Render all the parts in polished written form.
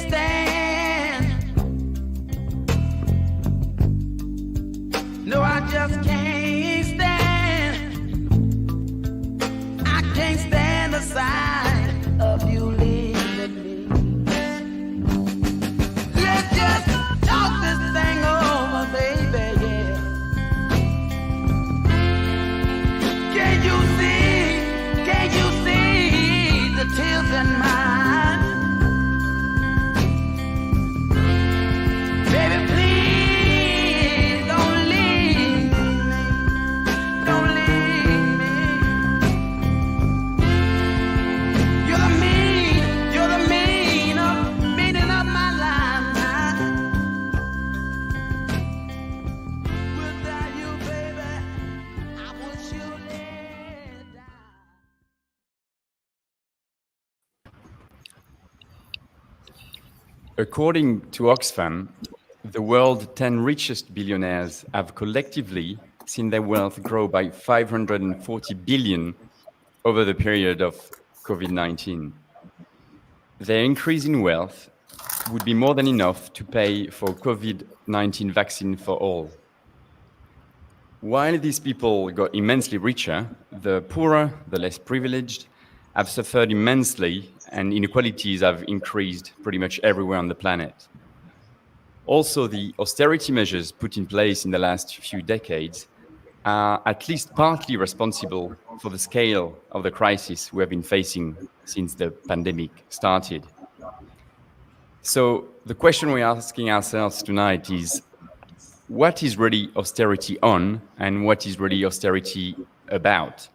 stand. No, I just can't stand. I can't stand the sight of you leaving me. Let's just talk this thing over, baby, yeah. Can you see the tears in my eyes? Baby, please don't leave me. Don't leave me. You're the meaning of my life now. Without you, baby, I wish you lay down. According to Oxfam, the world's 10 richest billionaires have collectively seen their wealth grow by 540 billion over the period of COVID-19. Their increase in wealth would be more than enough to pay for COVID-19 vaccine for all. While these people got immensely richer, the poorer, the less privileged, have suffered immensely, and inequalities have increased pretty much everywhere on the planet. Also, the austerity measures put in place in the last few decades are at least partly responsible for the scale of the crisis we have been facing since the pandemic started. So the question we're asking ourselves tonight is, what is really austerity on, and what is really austerity about?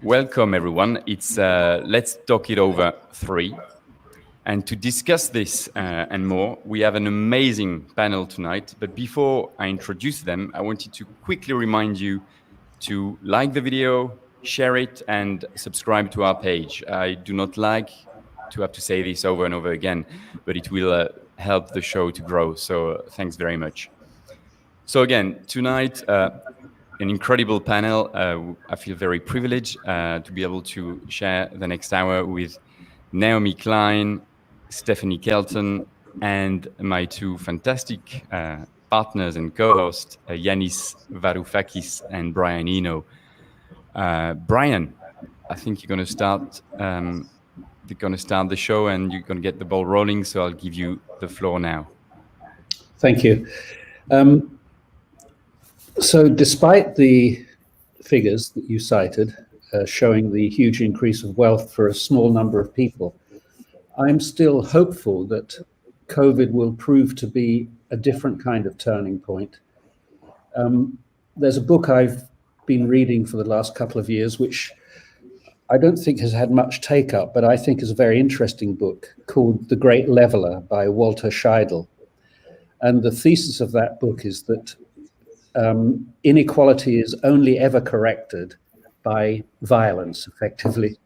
Welcome, everyone. It's Let's Talk It Over 3. And to discuss this and more, we have an amazing panel tonight. But before I introduce them, I wanted to quickly remind you to like the video, share it, and subscribe to our page. I do not like to have to say this over and over again, but it will help the show to grow. So thanks very much. So again, tonight, an incredible panel. I feel very privileged to be able to share the next hour with Naomi Klein, Stephanie Kelton, and my two fantastic partners and co-hosts, Yanis Varoufakis and Brian Eno. Brian, I think you're going to start. You're going to start the show, and you're going to get the ball rolling. So I'll give you the floor now. Thank you. So despite the figures that you cited showing the huge increase of wealth for a small number of people, I'm still hopeful that COVID will prove to be a different kind of turning point. There's a book I've been reading for the last couple of years, which I don't think has had much take-up, but I think is a very interesting book called The Great Leveler by Walter Scheidel. And the thesis of that book is that inequality is only ever corrected by violence, effectively.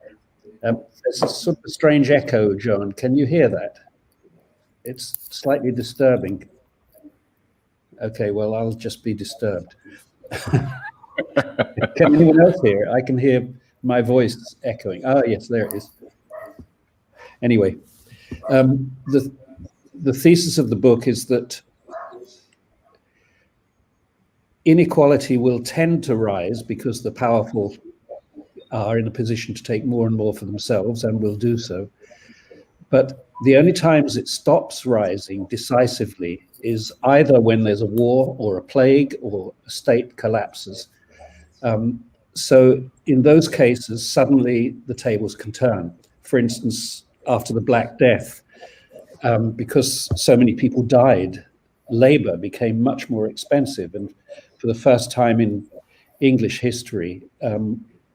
There's a sort of a strange echo, John. Can you hear that? It's slightly disturbing. Okay, well, I'll just be disturbed. Can anyone else hear? I can hear my voice echoing. Ah, yes, there it is. Anyway, the thesis of the book is that inequality will tend to rise because the powerful are in a position to take more and more for themselves and will do so. But the only times it stops rising decisively is either when there's a war or a plague or a state collapses. So in those cases, suddenly the tables can turn. For instance, after the Black Death, because so many people died, labor became much more expensive. And for the first time in English history,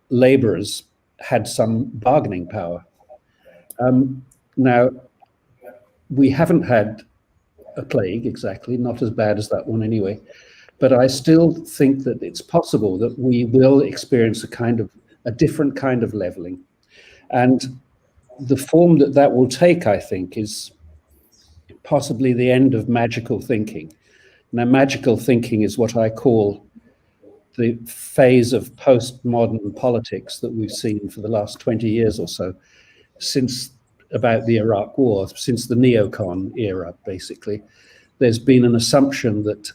laborers had some bargaining power. Now, we haven't had a plague exactly, not as bad as that one anyway, but I still think that it's possible that we will experience a different kind of leveling. And the form that that will take, I think, is possibly the end of magical thinking. Now, magical thinking is what I call the phase of postmodern politics that we've seen for the last 20 years or so, since about the Iraq War, since the neocon era, basically, there's been an assumption that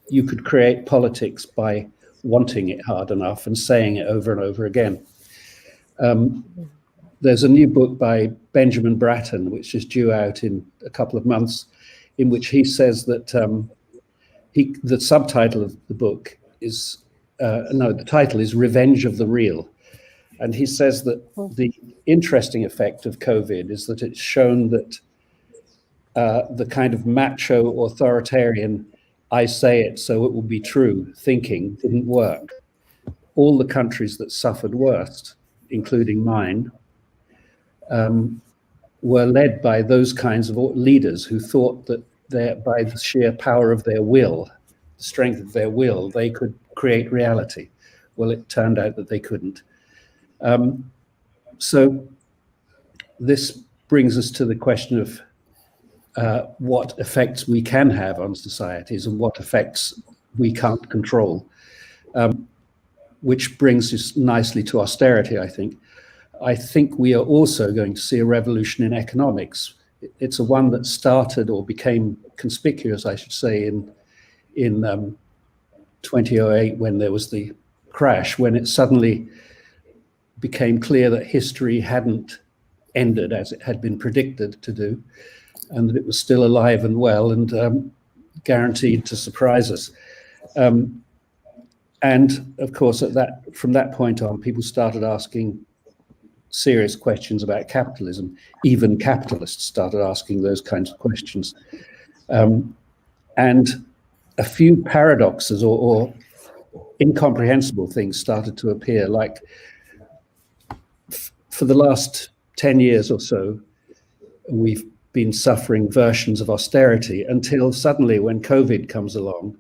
you could create politics by wanting it hard enough and saying it over and over again. There's a new book by Benjamin Bratton, which is due out in a couple of months, in which he says that the subtitle of the book is, the title is Revenge of the Real. And he says that the interesting effect of COVID is that it's shown that the kind of macho authoritarian, I say it so it will be true, thinking didn't work. All the countries that suffered worst, including mine, were led by those kinds of leaders who thought that by the sheer power of their will, the strength of their will, they could create reality. Well, it turned out that they couldn't. So this brings us to the question of what effects we can have on societies and what effects we can't control, which brings us nicely to austerity, I think. I think we are also going to see a revolution in economics. It's a one that started or became conspicuous, I should say, in 2008 when there was the crash, when it suddenly became clear that history hadn't ended as it had been predicted to do, and that it was still alive and well and guaranteed to surprise us. And of course, from that point on, people started asking serious questions about capitalism. Even capitalists started asking those kinds of questions. And a few paradoxes or incomprehensible things started to appear, like for the last 10 years or so, we've been suffering versions of austerity until suddenly when COVID comes along,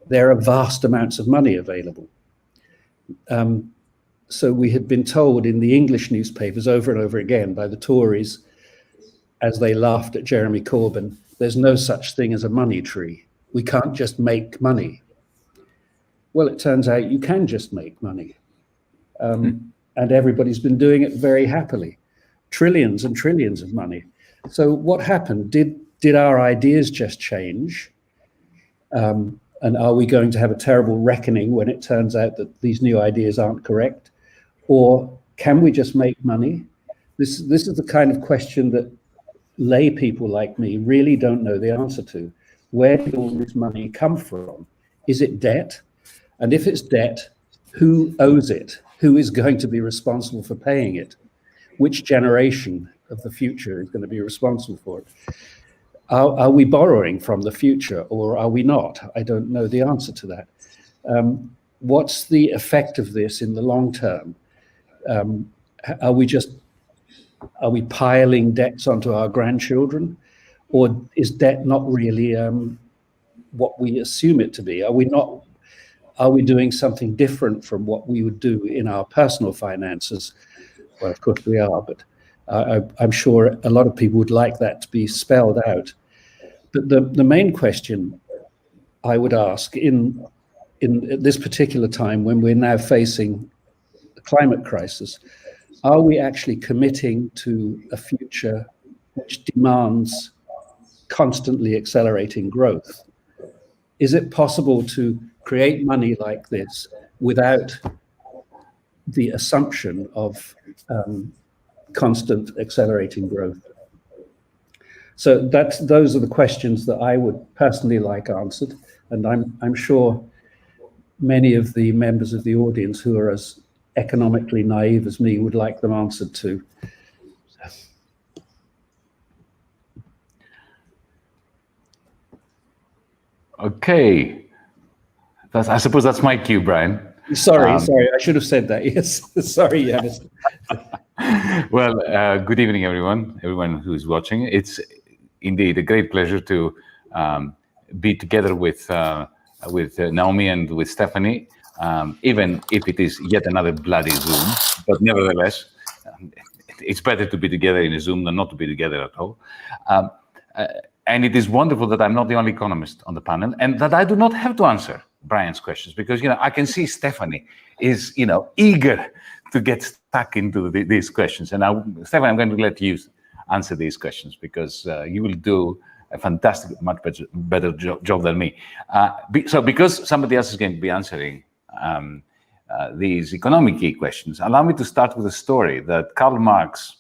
there are vast amounts of money available. So we had been told in the English newspapers over and over again by the Tories, as they laughed at Jeremy Corbyn, there's no such thing as a money tree. We can't just make money. Well, it turns out you can just make money. And everybody's been doing it very happily. Trillions and trillions of money. So what happened? Did our ideas just change? And are we going to have a terrible reckoning when it turns out that these new ideas aren't correct? Or can we just make money? This is the kind of question that lay people like me really don't know the answer to. Where did all this money come from? Is it debt? And if it's debt, who owes it? Who is going to be responsible for paying it? Which generation of the future is going to be responsible for it? Are we borrowing from the future or are we not? I don't know the answer to that. What's the effect of this in the long term? Are we piling debts onto our grandchildren, or is debt not really what we assume it to be? Are we doing something different from what we would do in our personal finances? Well, of course we are, but I'm sure a lot of people would like that to be spelled out. But the main question I would ask in this particular time when we're now facing the climate crisis, are we actually committing to a future which demands constantly accelerating growth? Is it possible to create money like this without the assumption of constant accelerating growth? So those are the questions that I would personally like answered, and I'm sure many of the members of the audience who are as economically naive as me would like them answered too. Okay, I suppose that's my cue, Brian. Sorry, I should have said that. Yes, sorry, Yanis. Well, good evening, everyone who's watching. It's indeed a great pleasure to be together with Naomi and with Stephanie, even if it is yet another bloody Zoom. But nevertheless, it's better to be together in a Zoom than not to be together at all. And it is wonderful that I'm not the only economist on the panel, and that I do not have to answer Brian's questions, because I can see Stephanie is eager to get stuck into these questions. And Stephanie, I'm going to let you answer these questions, because you will do a fantastic, much better job than me. So because somebody else is going to be answering these economic key questions, allow me to start with a story that Karl Marx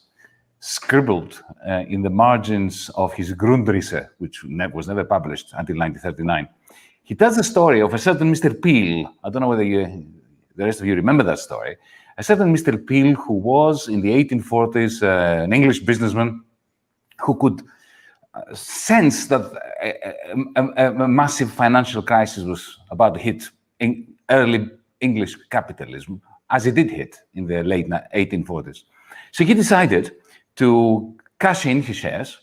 scribbled in the margins of his Grundrisse, which was never published until 1939. He tells the story of a certain Mr. Peel. I don't know whether the rest of you remember that story. A certain Mr. Peel, who was in the 1840s an English businessman who could sense that a massive financial crisis was about to hit in early English capitalism, as it did hit in the late 1840s. So he decided to cash in his shares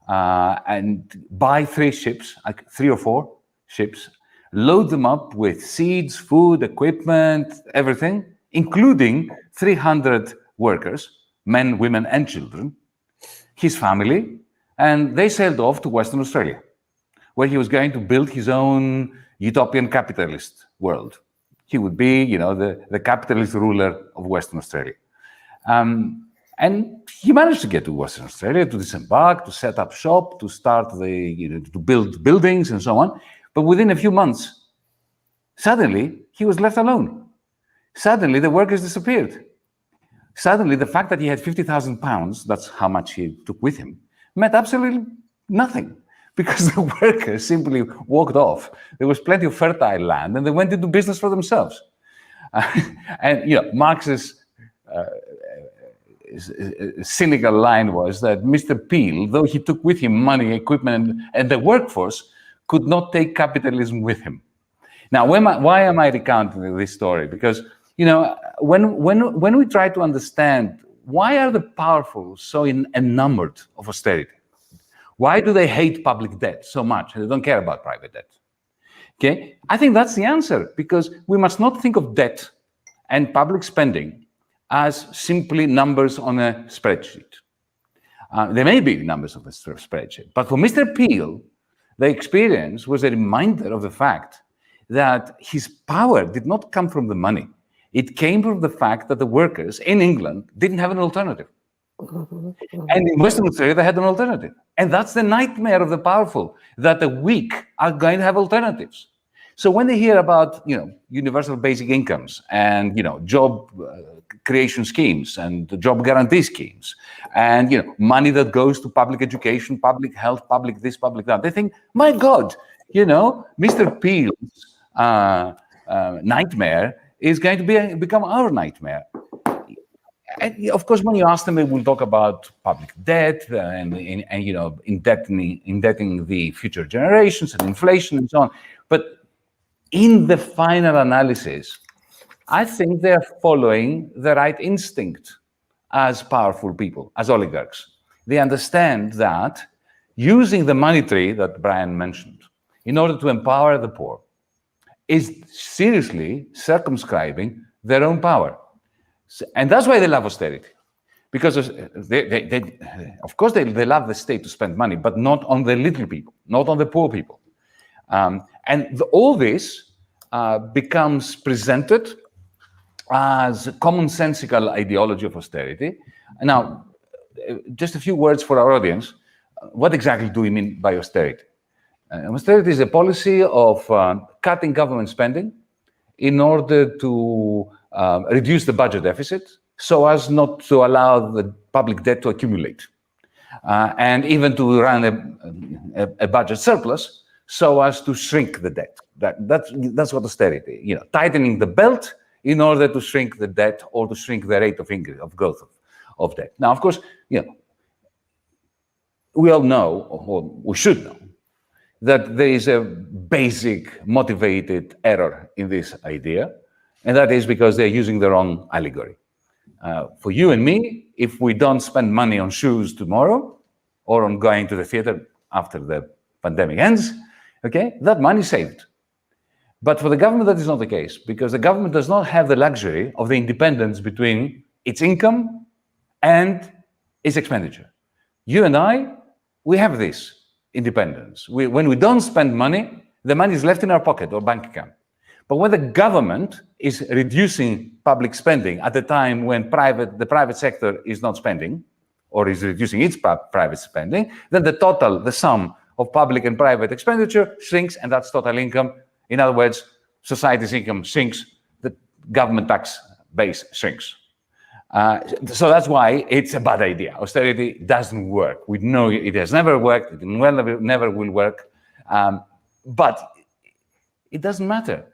and buy 3 ships, like 3 or 4 ships, load them up with seeds, food, equipment, everything, including 300 workers, men, women, and children, his family, and they sailed off to Western Australia, where he was going to build his own utopian capitalist world. He would be, the capitalist ruler of Western Australia. And he managed to get to Western Australia, to disembark, to set up shop, to start to build buildings and so on. But within a few months, suddenly he was left alone. Suddenly the workers disappeared. Suddenly the fact that he had 50,000 pounds, that's how much he took with him, meant absolutely nothing, because the workers simply walked off. There was plenty of fertile land, and they went into business for themselves. And Marx's cynical line was that Mr. Peel, though he took with him money, equipment, and the workforce, could not take capitalism with him. Now, why am I recounting this story? Because when we try to understand why are the powerful so enamored of austerity, why do they hate public debt so much? They don't care about private debt. Okay, I think that's the answer, because we must not think of debt and public spending as simply numbers on a spreadsheet. There may be numbers on a spreadsheet, but for Mr. Peel, the experience was a reminder of the fact that his power did not come from the money. It came from the fact that the workers in England didn't have an alternative. And in Western Australia, they had an alternative. And that's the nightmare of the powerful, that the weak are going to have alternatives. So when they hear about, universal basic incomes and, job creation schemes and job guarantee schemes and, money that goes to public education, public health, public this, public that, they think, my God, Mr. Peel's nightmare is going to become our nightmare. And of course, when you ask them, they will talk about public debt and indebting the future generations and inflation and so on. But in the final analysis, I think they're following the right instinct as powerful people, as oligarchs. They understand that using the money tree that Brian mentioned in order to empower the poor is seriously circumscribing their own power. And that's why they love austerity. Because of course, they love the state to spend money, but not on the little people, not on the poor people. All this becomes presented as a commonsensical ideology of austerity. Now, just a few words for our audience. What exactly do we mean by austerity? Austerity is a policy of cutting government spending in order to reduce the budget deficit so as not to allow the public debt to accumulate, and even to run a budget surplus so as to shrink the debt. That's what austerity, tightening the belt in order to shrink the debt or to shrink the rate of increase, of growth of debt. Now, of course, we all know, or we should know, that there is a basic motivated error in this idea, and that is because they're using the wrong allegory. For you and me, if we don't spend money on shoes tomorrow or on going to the theater after the pandemic ends, okay, that money is saved. But for the government, that is not the case, because the government does not have the luxury of the independence between its income and its expenditure. You and I, we have this independence. When we don't spend money, the money is left in our pocket or bank account. But when the government is reducing public spending at the time when the private sector is not spending, or is reducing its private spending, then the sum of public and private expenditure shrinks, and that's total income. In other words, society's income shrinks, the government tax base shrinks. So that's why it's a bad idea. Austerity doesn't work. We know it has never worked, it never will work, but it doesn't matter,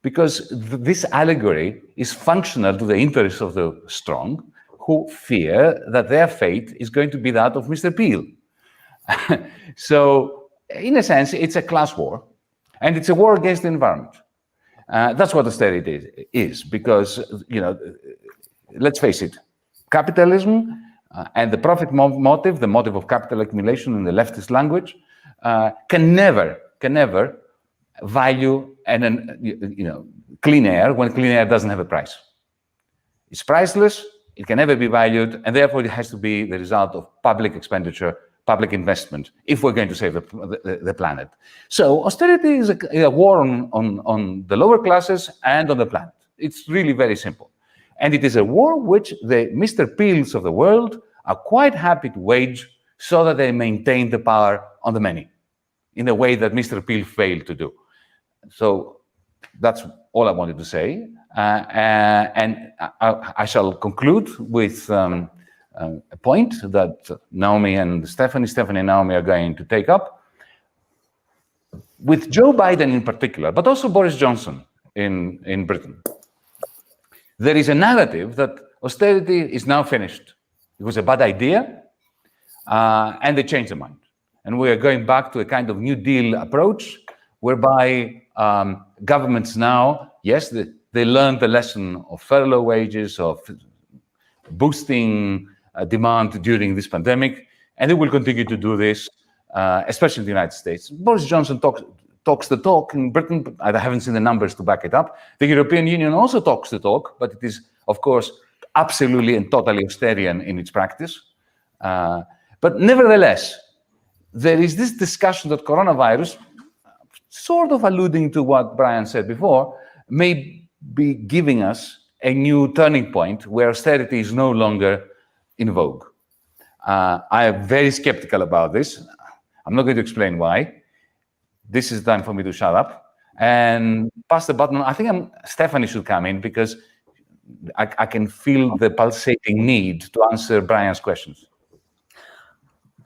because this allegory is functional to the interests of the strong, who fear that their fate is going to be that of Mr. Peel. So, in a sense, it's a class war, and it's a war against the environment. That's what austerity is, because, let's face it, capitalism and the profit motive, the motive of capital accumulation in the leftist language, can never value clean air when clean air doesn't have a price. It's priceless, it can never be valued, and therefore it has to be the result of public expenditure, public investment, if we're going to save the planet. So austerity is a war on the lower classes and on the planet. It's really very simple. And it is a war which the Mr. Peels of the world are quite happy to wage so that they maintain the power on the many, in a way that Mr. Peel failed to do. So that's all I wanted to say. And I shall conclude with a point that Naomi and Stephanie and Naomi are going to take up. With Joe Biden in particular, but also Boris Johnson in Britain, there is a narrative that austerity is now finished. It was a bad idea, and they changed their mind. And we are going back to a kind of New Deal approach, whereby governments now, yes, they learned the lesson of furlough wages, of boosting demand during this pandemic, and they will continue to do this, especially in the United States. Boris Johnson talks the talk in Britain, but I haven't seen the numbers to back it up. The European Union also talks the talk, but it is, of course, absolutely and totally austerian in its practice. But nevertheless, there is this discussion that coronavirus, sort of alluding to what Brian said before, may be giving us a new turning point where austerity is no longer in vogue. I am very skeptical about this. I'm not going to explain why. This is time for me to shut up and pass the button. I think Stephanie should come in, because I can feel the pulsating need to answer Brian's questions.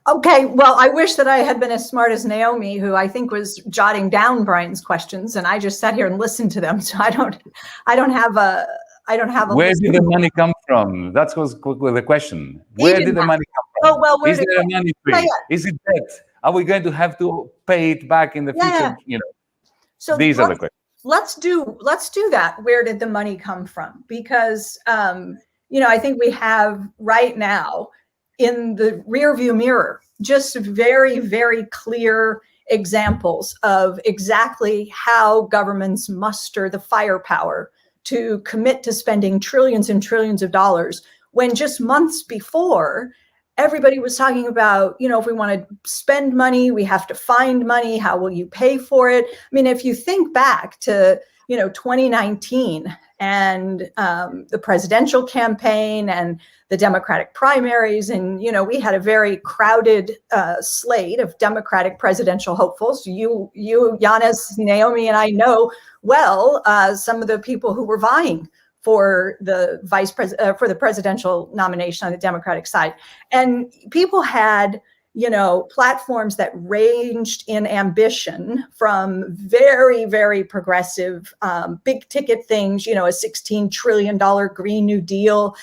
Okay, well, I wish that I had been as smart as Naomi, who I think was jotting down Brian's questions, and I just sat here and listened to them. So I don't have a. Where did the money come from? That was the question. Where did the money come from? Oh, well, is there a money tree? Is it debt? Are we going to have to pay it back in the future? So these are the questions. Let's do that. Where did the money come from? Because I think we have right now in the rearview mirror just very, very clear examples of exactly how governments muster the firepower to commit to spending trillions and trillions of dollars, when just months before, everybody was talking about, if we want to spend money, we have to find money. How will you pay for it? I mean, if you think back to, 2019 and the presidential campaign and the Democratic primaries, and, we had a very crowded slate of Democratic presidential hopefuls. You, Yanis, Naomi, and I know well some of the people who were vying for the for the presidential nomination on the Democratic side. And people had, platforms that ranged in ambition from very, very progressive, big ticket things, a $16 trillion Green New Deal,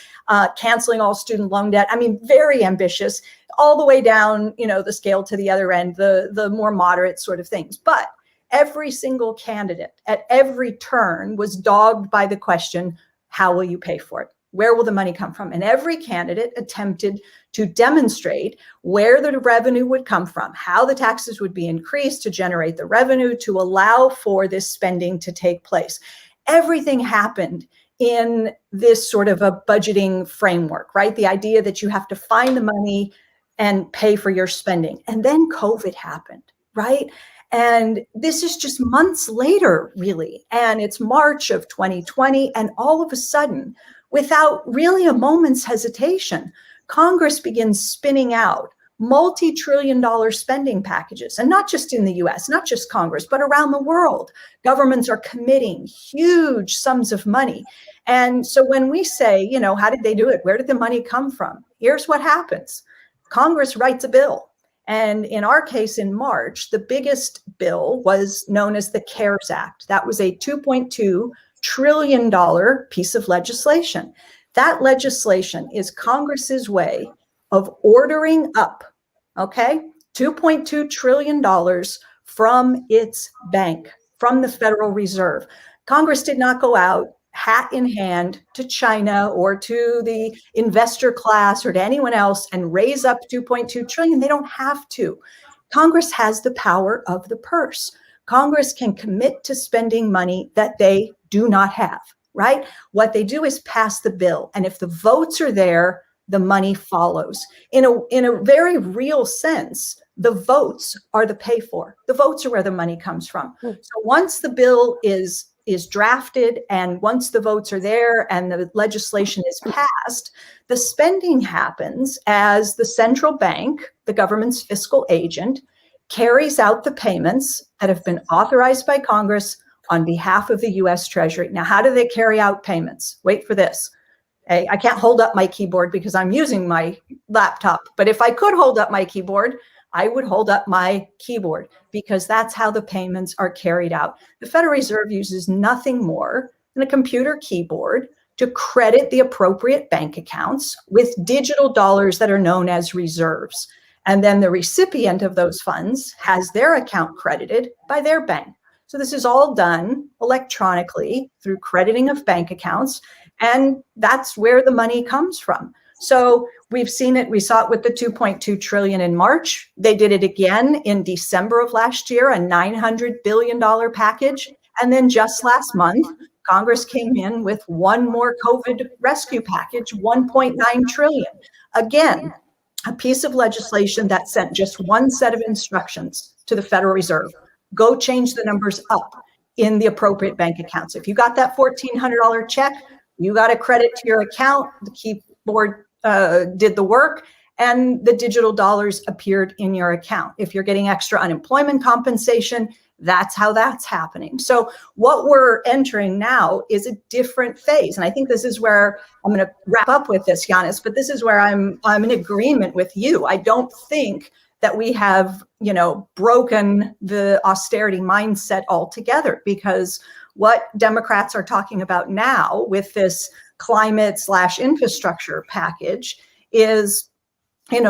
canceling all student loan debt. I mean, very ambitious, all the way down, the scale to the other end, the more moderate sort of things. But every single candidate at every turn was dogged by the question, how will you pay for it? Where will the money come from? And every candidate attempted to demonstrate where the revenue would come from, how the taxes would be increased to generate the revenue to allow for this spending to take place. Everything happened in this sort of a budgeting framework, right? The idea that you have to find the money and pay for your spending. And then COVID happened, right? And this is just months later, really. And it's March of 2020. And all of a sudden, without really a moment's hesitation, Congress begins spinning out multi-trillion-dollar spending packages, and not just in the US, not just Congress, but around the world. Governments are committing huge sums of money. And so when we say, you know, how did they do it? Where did the money come from? Here's what happens. Congress writes a bill. And in our case, in March, the biggest bill was known as the CARES Act. That was a $2.2 trillion piece of legislation. That legislation is Congress's way of ordering up, okay, $2.2 trillion from its bank, from the Federal Reserve. Congress did not go out hat in hand to China or to the investor class or to anyone else and raise up 2.2 trillion. They don't have to. Congress has the power of the purse. Congress can commit to spending money that they do not have, right? What they do is pass the bill. And if the votes are there, the money follows. In a very real sense, the votes are the pay for. The votes are where the money comes from. So once the bill is drafted and once the votes are there and the legislation is passed, the spending happens as the central bank, the government's fiscal agent, carries out the payments that have been authorized by Congress on behalf of the US Treasury. Now, how do they carry out payments? Wait for this. I can't hold up my keyboard because I'm using my laptop, but if I could hold up my keyboard, I would hold up my keyboard because that's how the payments are carried out. The Federal Reserve uses nothing more than a computer keyboard to credit the appropriate bank accounts with digital dollars that are known as reserves. And then the recipient of those funds has their account credited by their bank. So this is all done electronically through crediting of bank accounts. And that's where the money comes from. So we've seen it. We saw it with the 2.2 trillion in March. They did it again in December of last year, a $900 billion package. And then just last month, Congress came in with one more COVID rescue package, 1.9 trillion. Again, a piece of legislation that sent just one set of instructions to the Federal Reserve. Go change the numbers up in the appropriate bank accounts. If you got that $1,400 check, you got a credit to your account. The keyboard did the work and the digital dollars appeared in your account. If you're getting extra unemployment compensation, that's how that's happening. So what we're entering now is a different phase. And I think this is where I'm going to wrap up with this, Yanis, but this is where I'm in agreement with you. I don't think that we have, broken the austerity mindset altogether, because what Democrats are talking about now with this climate/infrastructure package is,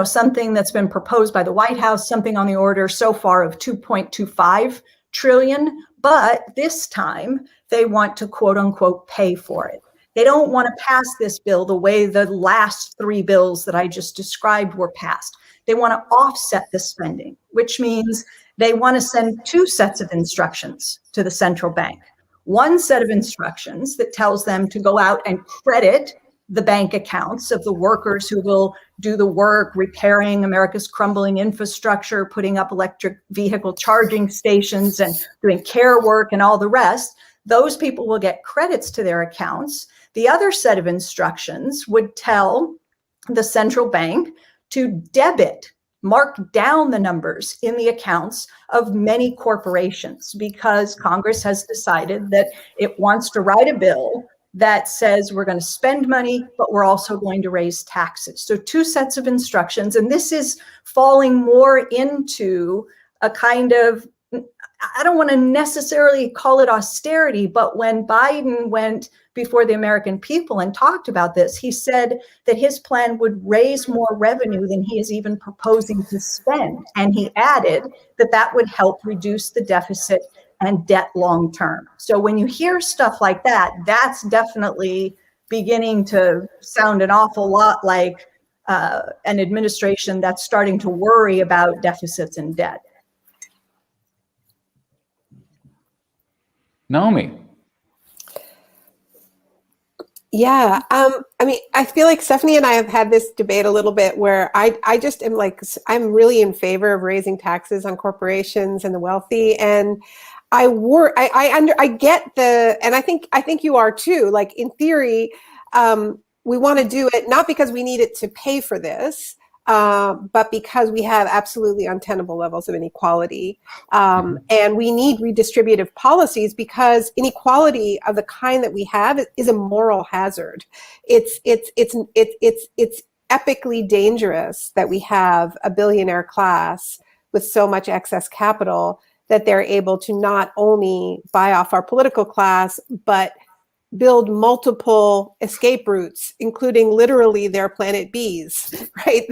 something that's been proposed by the White House, something on the order so far of 2.25 trillion. But this time they want to quote unquote pay for it. They don't want to pass this bill the way the last three bills that I just described were passed. They want to offset the spending, which means they want to send two sets of instructions to the central bank. One set of instructions that tells them to go out and credit the bank accounts of the workers who will do the work, repairing America's crumbling infrastructure, putting up electric vehicle charging stations and doing care work and all the rest. Those people will get credits to their accounts. The other set of instructions would tell the central bank to debit, mark down the numbers in the accounts of many corporations, because Congress has decided that it wants to write a bill that says we're going to spend money, but we're also going to raise taxes. So two sets of instructions. And this is falling more into a kind of, I don't want to necessarily call it austerity, but when Biden went before the American people and talked about this, he said that his plan would raise more revenue than he is even proposing to spend. And he added that that would help reduce the deficit and debt long term. So when you hear stuff like that, that's definitely beginning to sound an awful lot like an administration that's starting to worry about deficits and debt. Naomi. Yeah, I feel like Stephanie and I have had this debate a little bit where I just am like, I'm really in favor of raising taxes on corporations and the wealthy, and I get the, and I think you are too. Like in theory, we want to do it not because we need it to pay for this, but because we have absolutely untenable levels of inequality. And we need redistributive policies because inequality of the kind that we have is a moral hazard. It's epically dangerous that we have a billionaire class with so much excess capital that they're able to not only buy off our political class, but build multiple escape routes, including literally their planet Bs, right?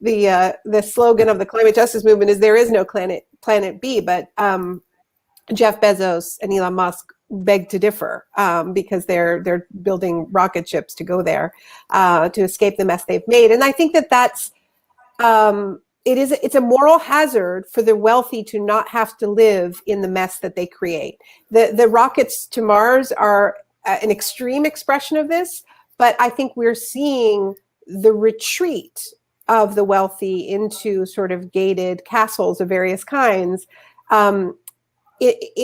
The slogan of the climate justice movement is there is no planet B, but Jeff Bezos and Elon Musk beg to differ because they're building rocket ships to go there to escape the mess they've made. And I think that's it's a moral hazard for the wealthy to not have to live in the mess that they create. The rockets to Mars are an extreme expression of this, but I think we're seeing the retreat of the wealthy into sort of gated castles of various kinds in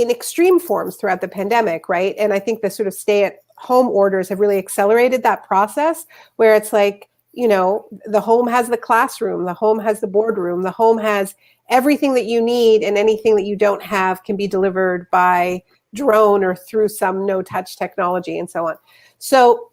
extreme forms throughout the pandemic, right? And I think the sort of stay-at-home orders have really accelerated that process where it's like, the home has the classroom, the home has the boardroom, the home has everything that you need, and anything that you don't have can be delivered by drone or through some no-touch technology and so on. So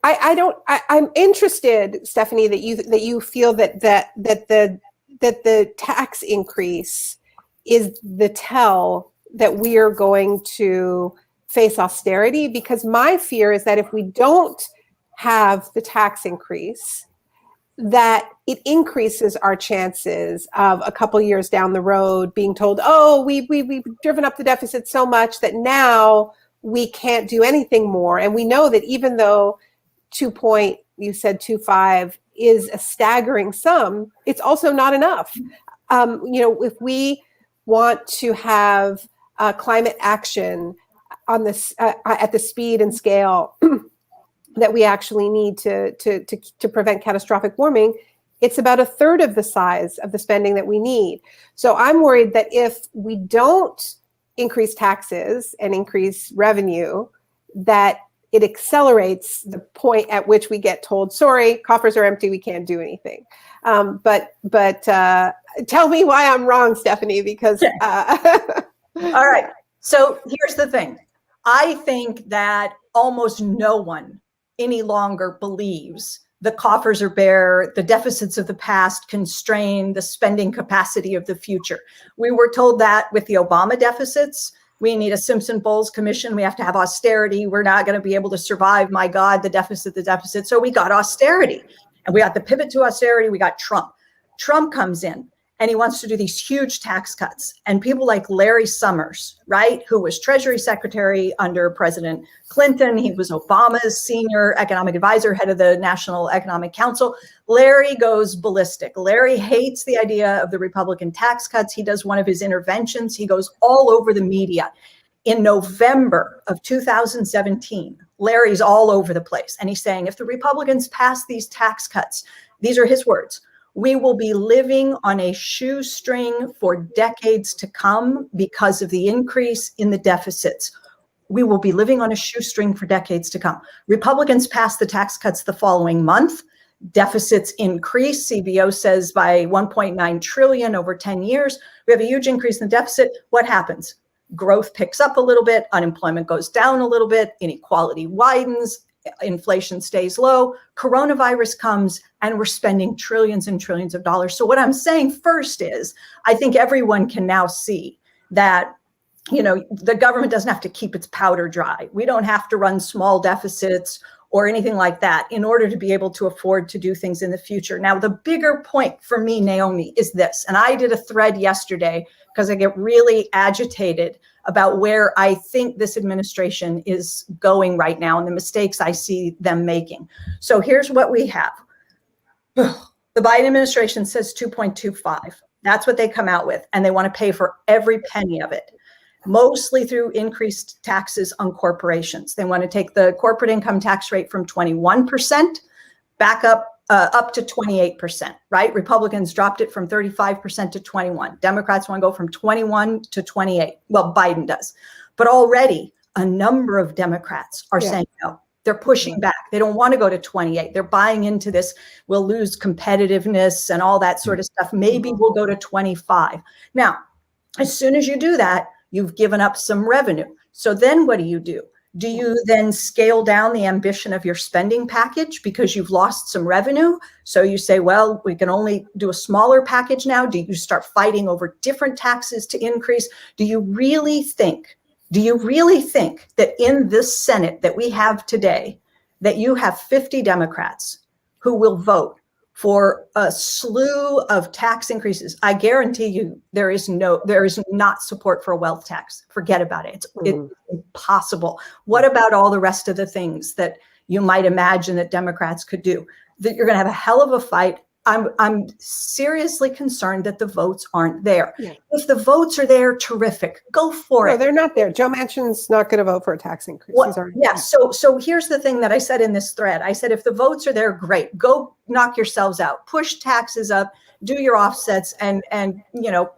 I'm interested, Stephanie, that you feel that the tax increase is the tell that we are going to face austerity, because my fear is that if we don't have the tax increase, that it increases our chances of a couple years down the road being told, oh, we've driven up the deficit so much that now we can't do anything more. And we know that even though 2.25 is a staggering sum, it's also not enough. If we want to have climate action on this at the speed and scale that we actually need to prevent catastrophic warming, it's about a third of the size of the spending that we need. So I'm worried that if we don't increase taxes and increase revenue, that it accelerates the point at which we get told, sorry, coffers are empty, we can't do anything. But tell me why I'm wrong, Stephanie, because... All right. So here's the thing. I think that almost no one any longer believes the coffers are bare, the deficits of the past constrain the spending capacity of the future. We were told that with the Obama deficits. We need a Simpson-Bowles commission. We have to have austerity. We're not going to be able to survive. My God, the deficit. So we got austerity. And we got the pivot to austerity. We got Trump. Trump comes in and he wants to do these huge tax cuts. And people like Larry Summers, right, who was Treasury Secretary under President Clinton. He was Obama's senior economic advisor, head of the National Economic Council. Larry goes ballistic. Larry hates the idea of the Republican tax cuts. He does one of his interventions. He goes all over the media. In November of 2017, Larry's all over the place. And he's saying, if the Republicans pass these tax cuts, these are his words, we will be living on a shoestring for decades to come because of the increase in the deficits. We will be living on a shoestring for decades to come. Republicans passed the tax cuts the following month. Deficits increase. CBO says by 1.9 trillion over 10 years. We have a huge increase in the deficit. What happens? Growth picks up a little bit. Unemployment goes down a little bit. Inequality widens. Inflation stays low, coronavirus comes, and we're spending trillions and trillions of dollars. So what I'm saying first is, I think everyone can now see that, the government doesn't have to keep its powder dry. We don't have to run small deficits or anything like that in order to be able to afford to do things in the future. Now, the bigger point for me, Naomi, is this, and I did a thread yesterday because I get really agitated about where I think this administration is going right now and the mistakes I see them making. So here's what we have. The Biden administration says 2.25. That's what they come out with. And they want to pay for every penny of it, mostly through increased taxes on corporations. They want to take the corporate income tax rate from 21% back up to 28%, right? Republicans dropped it from 35% to 21. Democrats want to go from 21 to 28. Well, Biden does. But already a number of Democrats are saying no. They're pushing back. They don't want to go to 28. They're buying into this. We'll lose competitiveness and all that sort of stuff. Maybe we'll go to 25. Now, as soon as you do that, you've given up some revenue. So then what do? Do you then scale down the ambition of your spending package because you've lost some revenue? So you say, well, we can only do a smaller package now. Do you start fighting over different taxes to increase? Do you really think that in this Senate that we have today, that you have 50 Democrats who will vote for a slew of tax increases? I guarantee you there is not support for a wealth tax. Forget about it. It's impossible. What about all the rest of the things that you might imagine that Democrats could do? That you're going to have a hell of a fight. I'm seriously concerned that the votes aren't there. Yeah. If the votes are there, terrific. Go for it. No, they're not there. Joe Manchin's not going to vote for a tax increase. Yeah. So here's the thing that I said in this thread. I said, if the votes are there, great. Go knock yourselves out. Push taxes up. Do your offsets and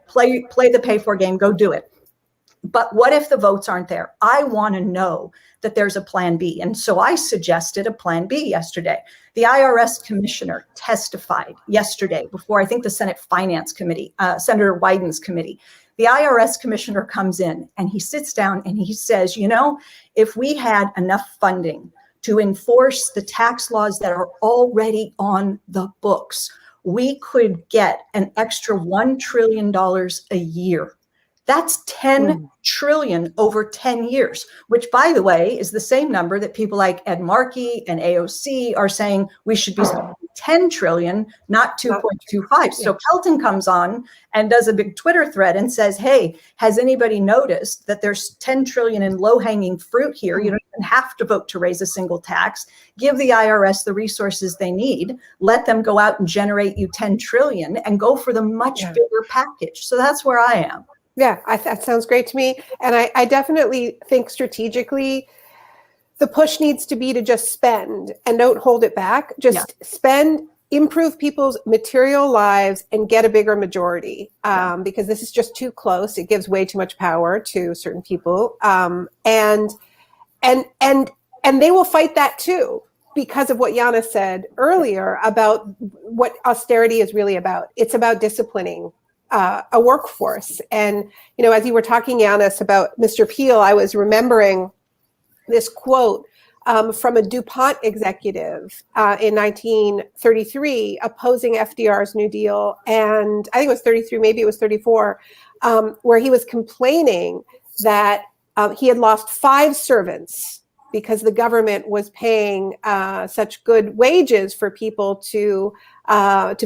play the pay for game. Go do it. But what if the votes aren't there? I want to know that there's a plan B. And so I suggested a plan B yesterday. The IRS commissioner testified yesterday before, I think, the Senate Finance Committee, Senator Wyden's committee. The IRS commissioner comes in and he sits down and he says, if we had enough funding to enforce the tax laws that are already on the books, we could get an extra $1 trillion a year. That's 10 trillion over 10 years, which, by the way, is the same number that people like Ed Markey and AOC are saying we should be spending 10 trillion, not 2.25. So Kelton comes on and does a big Twitter thread and says, hey, has anybody noticed that there's 10 trillion in low-hanging fruit here? You don't even have to vote to raise a single tax. Give the IRS the resources they need. Let them go out and generate you 10 trillion and go for the much bigger package. So that's where I am. Yeah, that sounds great to me. And I definitely think strategically, the push needs to be to just spend and don't hold it back. Just spend, improve people's material lives and get a bigger majority because this is just too close. It gives way too much power to certain people. And they will fight that too, because of what Yanis said earlier about what austerity is really about. It's about disciplining a workforce. And, as you were talking, Yanis, about Mr. Peel, I was remembering this quote from a DuPont executive in 1933 opposing FDR's New Deal. And I think it was 33, maybe it was 34, where he was complaining that he had lost 5 servants because the government was paying such good wages for people to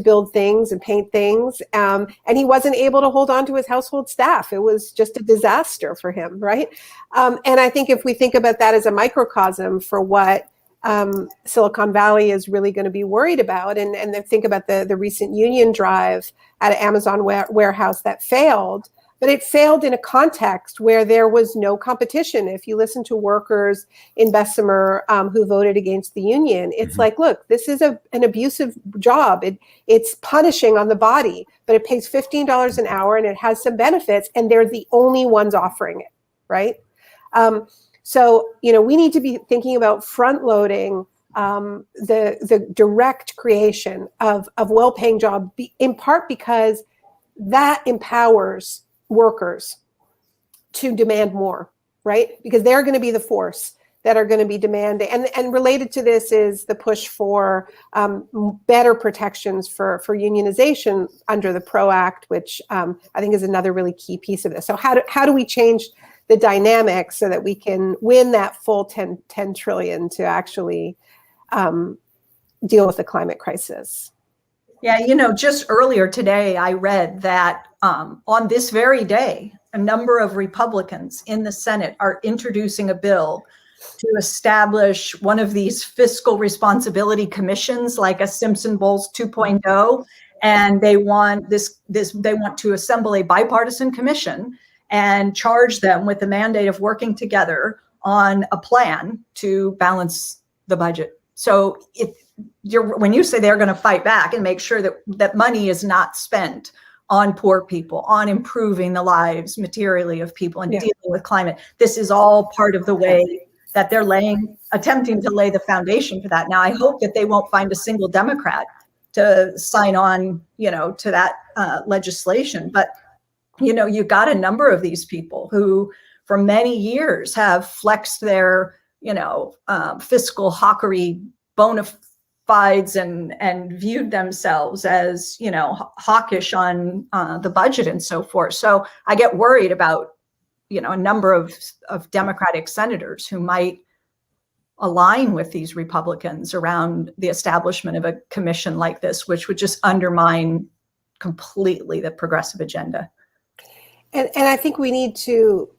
build things and paint things. And he wasn't able to hold on to his household staff. It was just a disaster for him, right? And I think if we think about that as a microcosm for what Silicon Valley is really going to be worried about, and then think about the recent union drive at an Amazon warehouse that failed, but it failed in a context where there was no competition. If you listen to workers in Bessemer who voted against the union, it's like, look, this is an abusive job. It's punishing on the body, but it pays $15 an hour and it has some benefits, and they're the only ones offering it, right? So, we need to be thinking about front-loading the direct creation of well-paying job, in part because that empowers workers to demand more, right? Because they're going to be the force that are going to be demanding. And related to this is the push for better protections for unionization under the PRO Act, which I think is another really key piece of this. So how do we change the dynamics so that we can win that full 10 trillion to actually deal with the climate crisis? Yeah, just earlier today, I read that on this very day, a number of Republicans in the Senate are introducing a bill to establish one of these fiscal responsibility commissions, like a Simpson-Bowles 2.0, and they want they want to assemble a bipartisan commission and charge them with the mandate of working together on a plan to balance the budget. So when you say they're going to fight back and make sure that money is not spent on poor people, on improving the lives materially of people and dealing with climate, this is all part of the way that they're attempting to lay the foundation for that. Now, I hope that they won't find a single Democrat to sign on, to that legislation. But, you got a number of these people who for many years have flexed their, fiscal hawkery bona fides and viewed themselves as, hawkish on the budget and so forth. So I get worried about, a number of Democratic senators who might align with these Republicans around the establishment of a commission like this, which would just undermine completely the progressive agenda. And I think we need to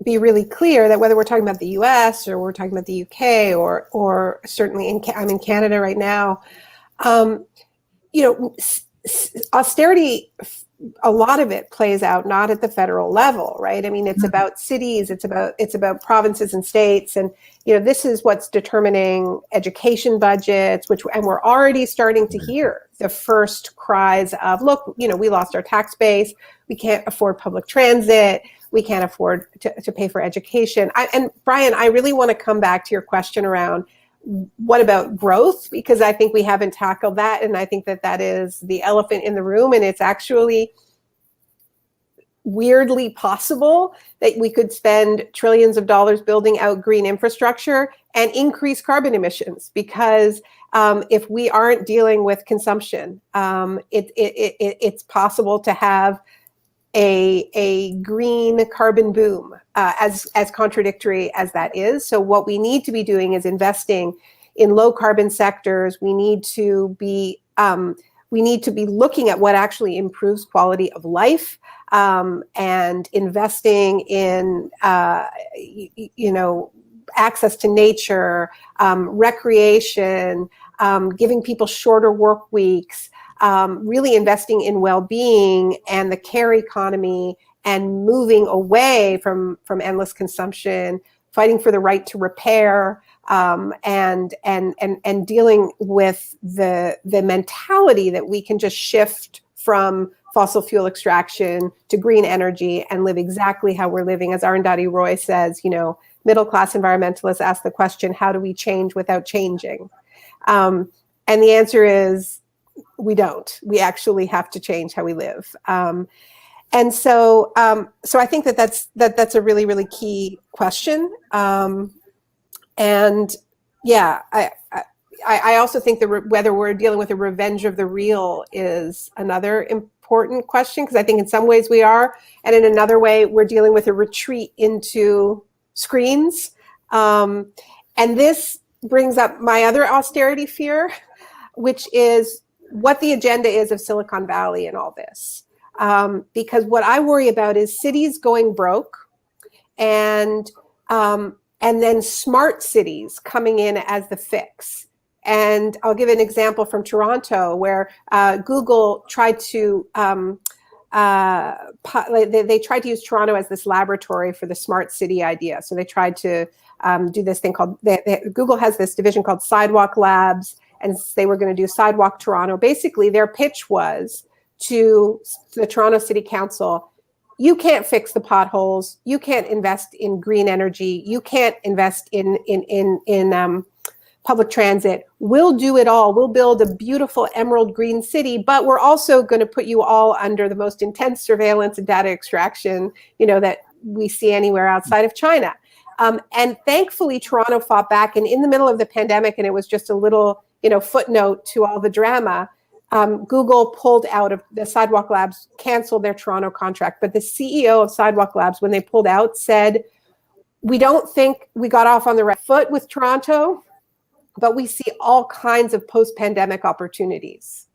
be really clear that whether we're talking about the U.S. or we're talking about the U.K. or certainly I'm in Canada right now, austerity, a lot of it plays out not at the federal level, right? I mean, it's about cities, it's about provinces and states, and this is what's determining education budgets, and we're already starting to hear the first cries of, look, we lost our tax base, we can't afford public transit, we can't afford to pay for education. And Brian, I really want to come back to your question around what about growth? Because I think we haven't tackled that. And I think that is the elephant in the room. And it's actually weirdly possible that we could spend trillions of dollars building out green infrastructure and increase carbon emissions. Because if we aren't dealing with consumption, it's possible to have a green carbon boom, as contradictory as that is. So what we need to be doing is investing in low carbon sectors. We need to be looking at what actually improves quality of life, and investing in access to nature, recreation, giving people shorter work weeks. Really investing in well-being and the care economy, and moving away from endless consumption, fighting for the right to repair, and dealing with the mentality that we can just shift from fossil fuel extraction to green energy and live exactly how we're living. As Arundhati Roy says, middle-class environmentalists ask the question, how do we change without changing? And the answer is, we don't. We actually have to change how we live. And so I think that's a really, really key question. And yeah, I also think that whether we're dealing with a revenge of the real is another important question, because I think in some ways we are, and in another way we're dealing with a retreat into screens. And this brings up my other austerity fear, which is what the agenda is of Silicon Valley and all this. Because what I worry about is cities going broke, and then smart cities coming in as the fix. And I'll give an example from Toronto, where Google tried to they tried to use Toronto as this laboratory for the smart city idea. So they tried to do this thing called Google has this division called Sidewalk Labs, and they were going to do Sidewalk Toronto. Basically, their pitch was to the Toronto City Council: you can't fix the potholes, you can't invest in green energy, you can't invest in public transit. We'll do it all. We'll build a beautiful emerald green city, but we're also going to put you all under the most intense surveillance and data extraction, that we see anywhere outside of China. And thankfully, Toronto fought back. And in the middle of the pandemic, and it was just a little, footnote to all the drama, Google pulled out of the Sidewalk Labs, canceled their Toronto contract. But the CEO of Sidewalk Labs, when they pulled out, said, we don't think we got off on the right foot with Toronto, but we see all kinds of post-pandemic opportunities.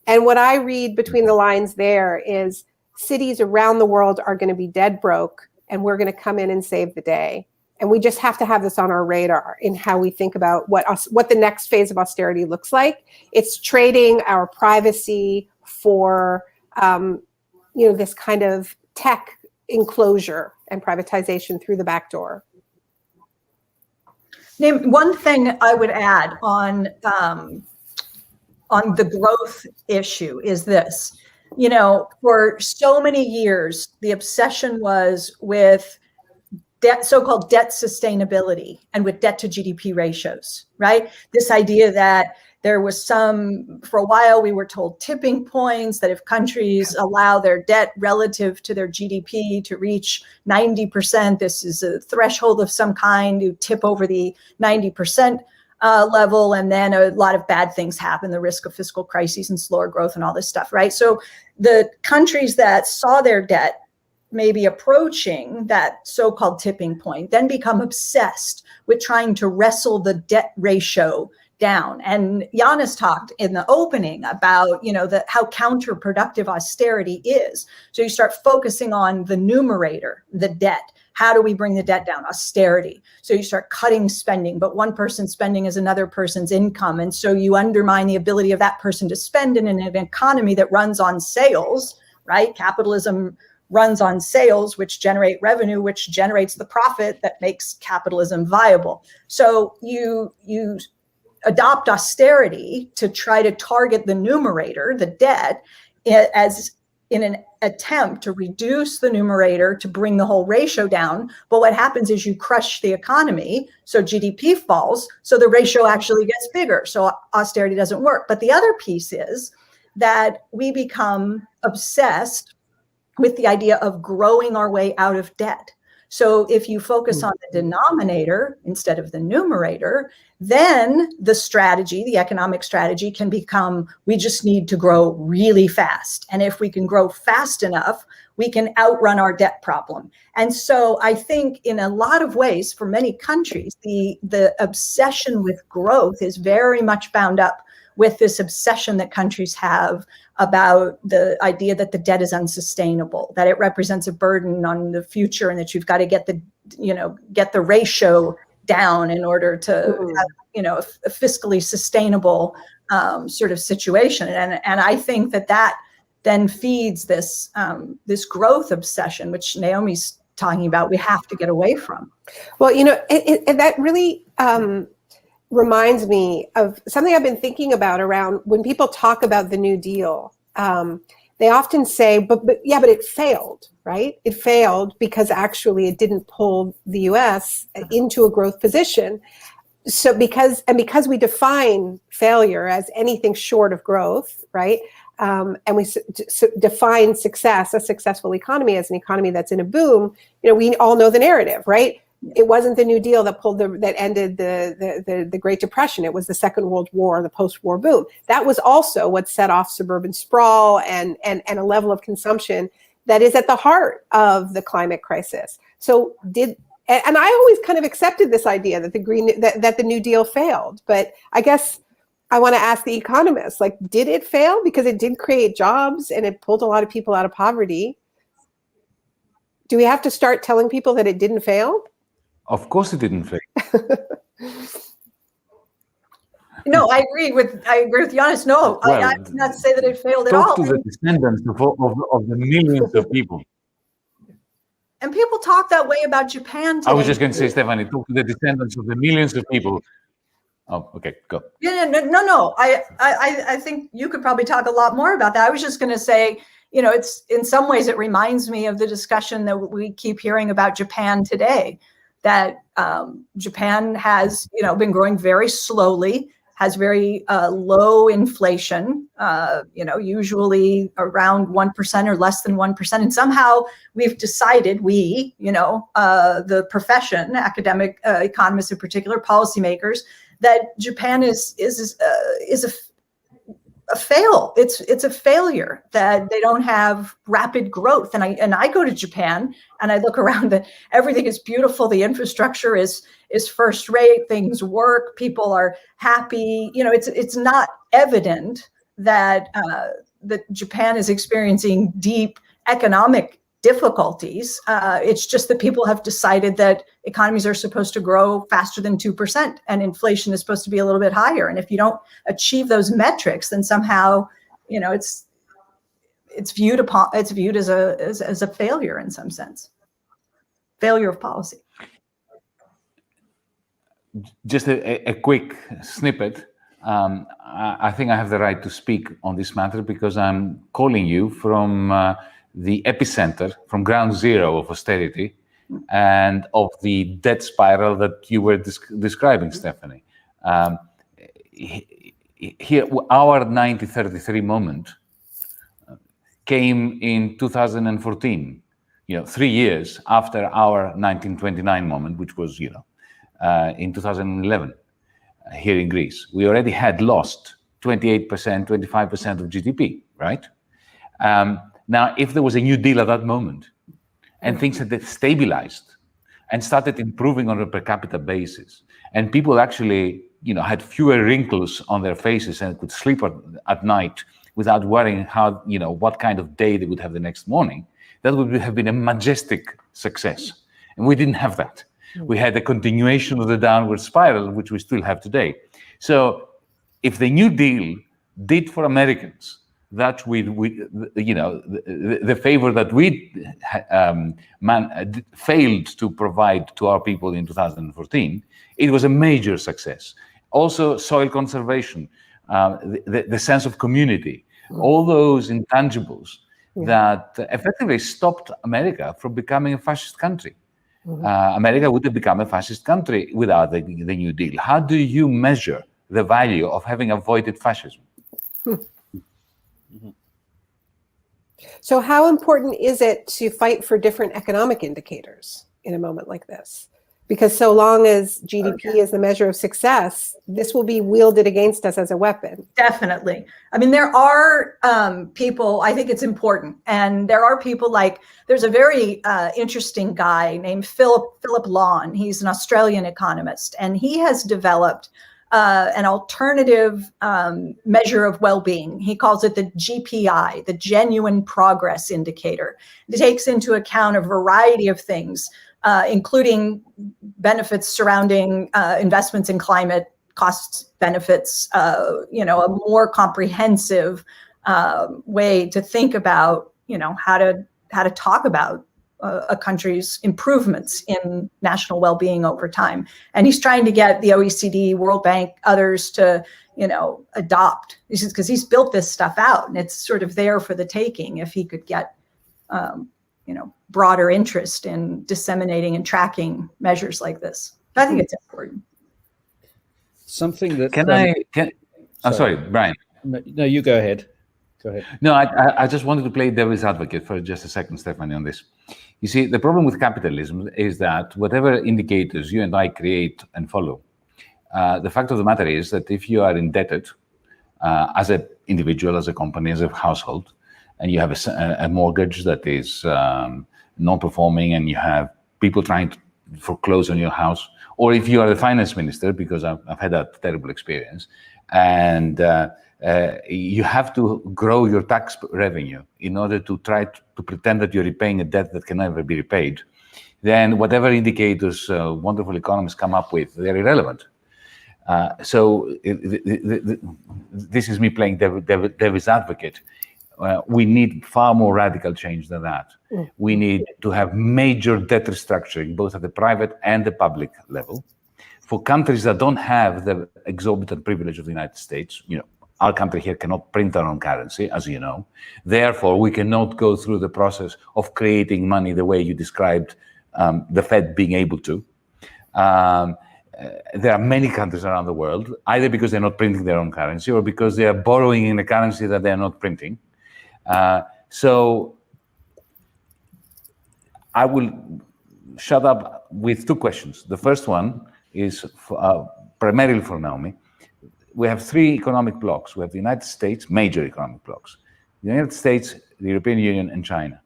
And what I read between the lines there is cities around the world are going to be dead broke, and we're going to come in and save the day. And we just have to have this on our radar in how we think about what the next phase of austerity looks like. It's trading our privacy for this kind of tech enclosure and privatization through the back door. One thing I would add on the growth issue is this. For so many years, the obsession was with so-called debt sustainability and with debt to GDP ratios, right? This idea that there was for a while, we were told tipping points, that if countries allow their debt relative to their GDP to reach 90%, this is a threshold of some kind, you tip over the 90% level, and then a lot of bad things happen, the risk of fiscal crises and slower growth and all this stuff, right? So the countries that saw their debt maybe approaching that so-called tipping point then become obsessed with trying to wrestle the debt ratio down. And Yanis talked in the opening about, how counterproductive austerity is. So you start focusing on the numerator, the debt. How do we bring the debt down? Austerity. So you start cutting spending, but one person's spending is another person's income. And so you undermine the ability of that person to spend in an economy that runs on sales, right? Capitalism runs on sales, which generate revenue, which generates the profit that makes capitalism viable. So you adopt austerity to try to target the numerator, the debt, as in an attempt to reduce the numerator to bring the whole ratio down. But what happens is you crush the economy, so GDP falls, so the ratio actually gets bigger. So austerity doesn't work. But the other piece is that we become obsessed with the idea of growing our way out of debt. So if you focus on the denominator instead of the numerator, then the strategy, the economic strategy, can become, we just need to grow really fast. And if we can grow fast enough, we can outrun our debt problem. And so I think in a lot of ways, for many countries, the obsession with growth is very much bound up with this obsession that countries have about the idea that the debt is unsustainable, that it represents a burden on the future, and that you've got to get the ratio down in order to have, a fiscally sustainable sort of situation. And I think that then feeds this growth obsession, which Naomi's talking about, we have to get away from. Well, that really reminds me of something I've been thinking about around when people talk about the New Deal. They often say, but it failed, right? It failed because actually it didn't pull the US into a growth position. So because we define failure as anything short of growth, right? And we define success, a successful economy, as an economy that's in a boom. We all know the narrative, right? It wasn't the New Deal that ended the Great Depression. It was the Second World War, the post-war boom. That was also what set off suburban sprawl and a level of consumption that is at the heart of the climate crisis. So and I always kind of accepted this idea that the New Deal failed. But I guess I want to ask the economists, did it fail? Because it did create jobs and it pulled a lot of people out of poverty. Do we have to start telling people that it didn't fail? Of course it didn't fail. No, I agree with Yanis. No, Well, I did not say that it failed at Talk all. to the descendants of the millions of people. And people talk that way about Japan today. I was just going to say, Stephanie, talk to the descendants of the millions of people. Oh, okay, go. Yeah, no. I think you could probably talk a lot more about that. I was just going to say, it's in some ways it reminds me of the discussion that we keep hearing about Japan today. That Japan has, been growing very slowly, has very low inflation, usually around 1% or less than 1%. And somehow we've decided, the profession, academic economists in particular, policymakers, that Japan is a fail. It's a failure that they don't have rapid growth. And I go to Japan and I look around, and everything is beautiful. The infrastructure is first rate. Things work. People are happy. It's not evident that that Japan is experiencing deep economic difficulties. It's just that people have decided that economies are supposed to grow faster than 2% and inflation is supposed to be a little bit higher. And if you don't achieve those metrics, then somehow, it's viewed as a failure in some sense, failure of policy. Just a quick snippet. I think I have the right to speak on this matter because I'm calling you from the epicenter, from ground zero of austerity and of the debt spiral that you were describing, Stephanie. Here, our 1933 moment came in 2014, 3 years after our 1929 moment, which was, in 2011 here in Greece. We already had lost 28%, 25% of GDP, right? Now, if there was a new deal at that moment and things had stabilized and started improving on a per capita basis, and people actually, had fewer wrinkles on their faces and could sleep at night without worrying how, what kind of day they would have the next morning, that would have been a majestic success. And we didn't have that. We had a continuation of the downward spiral, which we still have today. So if the New Deal did for Americans that the favor that we failed to provide to our people in 2014, it was a major success. Also, soil conservation, the sense of community, all those intangibles that effectively stopped America from becoming a fascist country. America would have become a fascist country without the New Deal. How do you measure the value of having avoided fascism? So how important is it to fight for different economic indicators in a moment like this? Because so long as GDP is the measure of success, this will be wielded against us as a weapon. Definitely. I mean, there are people, I think it's important. And there are people there's a very interesting guy named Philip Lawn. He's an Australian economist, and he has developed an alternative measure of well-being. He calls it the GPI, the Genuine Progress Indicator. It takes into account a variety of things, including benefits surrounding investments in climate, costs, benefits, a more comprehensive way to think about, how to talk about a country's improvements in national well-being over time. And he's trying to get the OECD, World Bank, others to, adopt, because he's built this stuff out and it's sort of there for the taking if he could get, broader interest in disseminating and tracking measures like this. I think it's important. Something that sorry, Brian. No, you go ahead. Go ahead. No, I just wanted to play devil's advocate for just a second, Stephanie, on this. You see, the problem with capitalism is that whatever indicators you and I create and follow, the fact of the matter is that if you are indebted as an individual, as a company, as a household, and you have a mortgage that is non-performing, and you have people trying to foreclose on your house, or if you are the finance minister, because I've had that terrible experience, and you have to grow your tax revenue in order to try to pretend that you're repaying a debt that can never be repaid, then whatever indicators wonderful economists come up with, they're irrelevant. So this is me playing devil's advocate. We need far more radical change than that. We need to have major debt restructuring, both at the private and the public level. For countries that don't have the exorbitant privilege of the United States, our country here cannot print our own currency, as you know. Therefore, we cannot go through the process of creating money the way you described the Fed being able to. There are many countries around the world, either because they're not printing their own currency or because they are borrowing in a currency that they're not printing. So I will shut up with two questions. The first one is primarily for Naomi. We have three economic blocks. We have the United States, major economic blocks. The United States, the European Union, and China.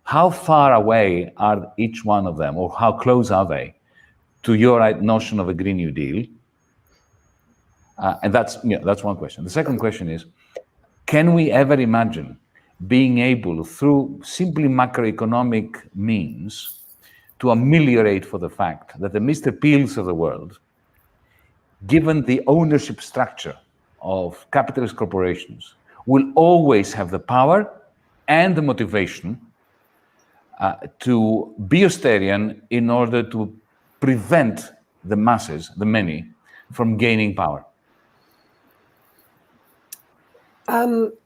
How far away are each one of them, or how close are they to your notion of a Green New Deal? And that's one question. The second question is, can we ever imagine being able, through simply macroeconomic means, to ameliorate for the fact that the Mr. Peels of the world, given the ownership structure of capitalist corporations, will always have the power and the motivation to be Austerian in order to prevent the masses, the many, from gaining power?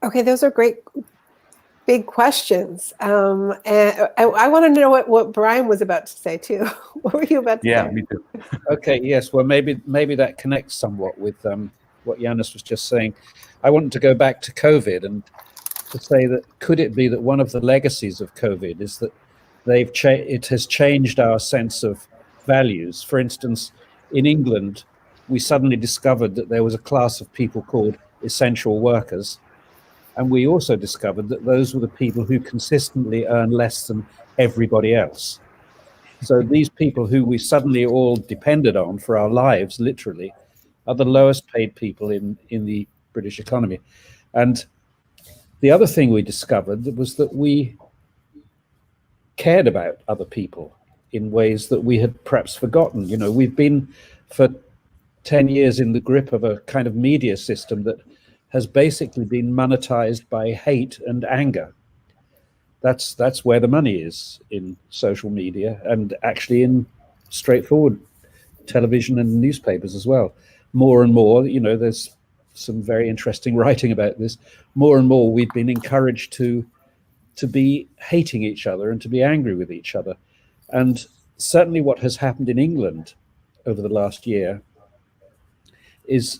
Okay, those are great, big questions. And I want to know what Brian was about to say too. What were you about to say? Me too. Okay, yes. Well, maybe that connects somewhat with what Yanis was just saying. I wanted to go back to COVID and to say that could it be that one of the legacies of COVID is that it has changed our sense of values. For instance, in England, we suddenly discovered that there was a class of people called essential workers. And we also discovered that those were the people who consistently earn less than everybody else. So these people who we suddenly all depended on for our lives, literally, are the lowest paid people in the British economy. And the other thing we discovered was that we cared about other people in ways that we had perhaps forgotten. You know, we've been for 10 years in the grip of a kind of media system that has basically been monetized by hate and anger. That's where the money is in social media and actually in straightforward television and newspapers as well. More and more, you know, there's some very interesting writing about this. More and more we've been encouraged to be hating each other and to be angry with each other. And certainly what has happened in England over the last year is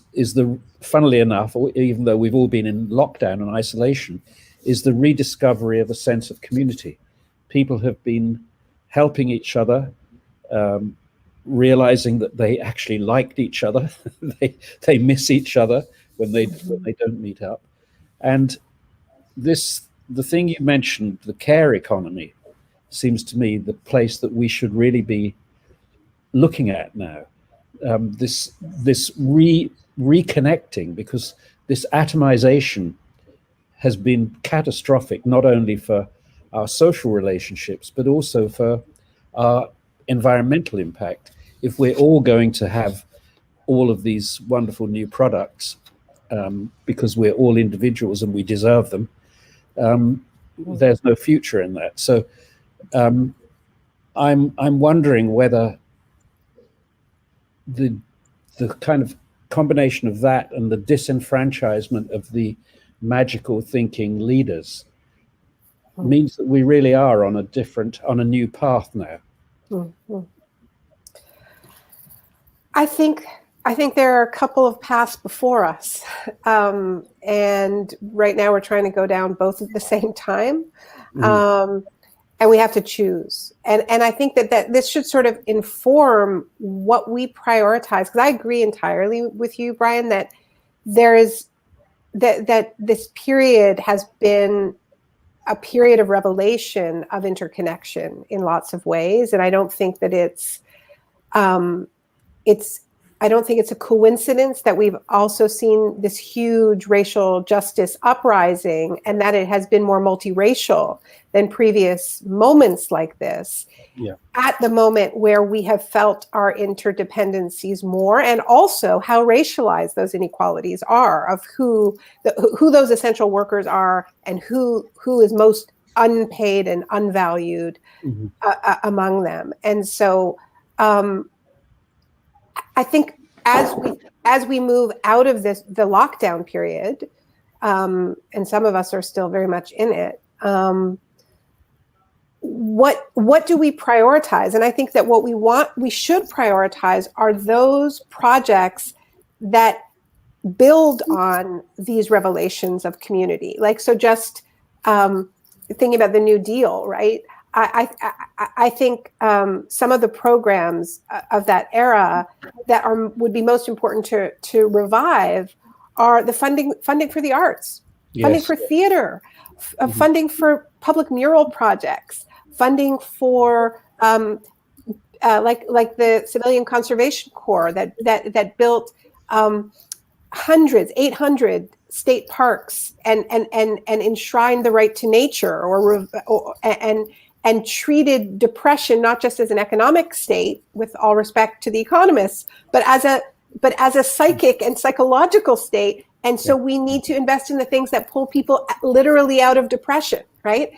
funnily enough, even though we've all been in lockdown and isolation, is the rediscovery of a sense of community. People have been helping each other, realizing that they actually liked each other. they miss each other when they don't meet up. And the thing you mentioned, the care economy, seems to me the place that we should really be looking at now. This reconnecting, because this atomization has been catastrophic, not only for our social relationships, but also for our environmental impact. If we're all going to have all of these wonderful new products, because we're all individuals and we deserve them, there's no future in that. So I'm wondering whether the kind of combination of that and the disenfranchisement of the magical thinking leaders means that we really are on a new path now. Mm-hmm. I think there are a couple of paths before us, and right now we're trying to go down both at the same time. And we have to choose. And I think that this should sort of inform what we prioritize. Because I agree entirely with you, Brian, that there is that this period has been a period of revelation of interconnection in lots of ways. And I don't think that I don't think it's a coincidence that we've also seen this huge racial justice uprising, and that it has been more multiracial than previous moments like this. Yeah. At the moment where we have felt our interdependencies more, and also how racialized those inequalities are of who those essential workers are and who is most unpaid and unvalued among them. And so I think as we move out of the lockdown period, and some of us are still very much in it, what do we prioritize? And I think that what we should prioritize are those projects that build on these revelations of community. Like, so just thinking about the New Deal, right? I think some of the programs of that era that would be most important to revive are the funding for the arts, funding for theater, funding for public mural projects, funding for like the Civilian Conservation Corps that built 800 state parks and enshrined the right to nature, and treated depression not just as an economic state, with all respect to the economists, but as a psychic and psychological state. And so we need to invest in the things that pull people literally out of depression, right?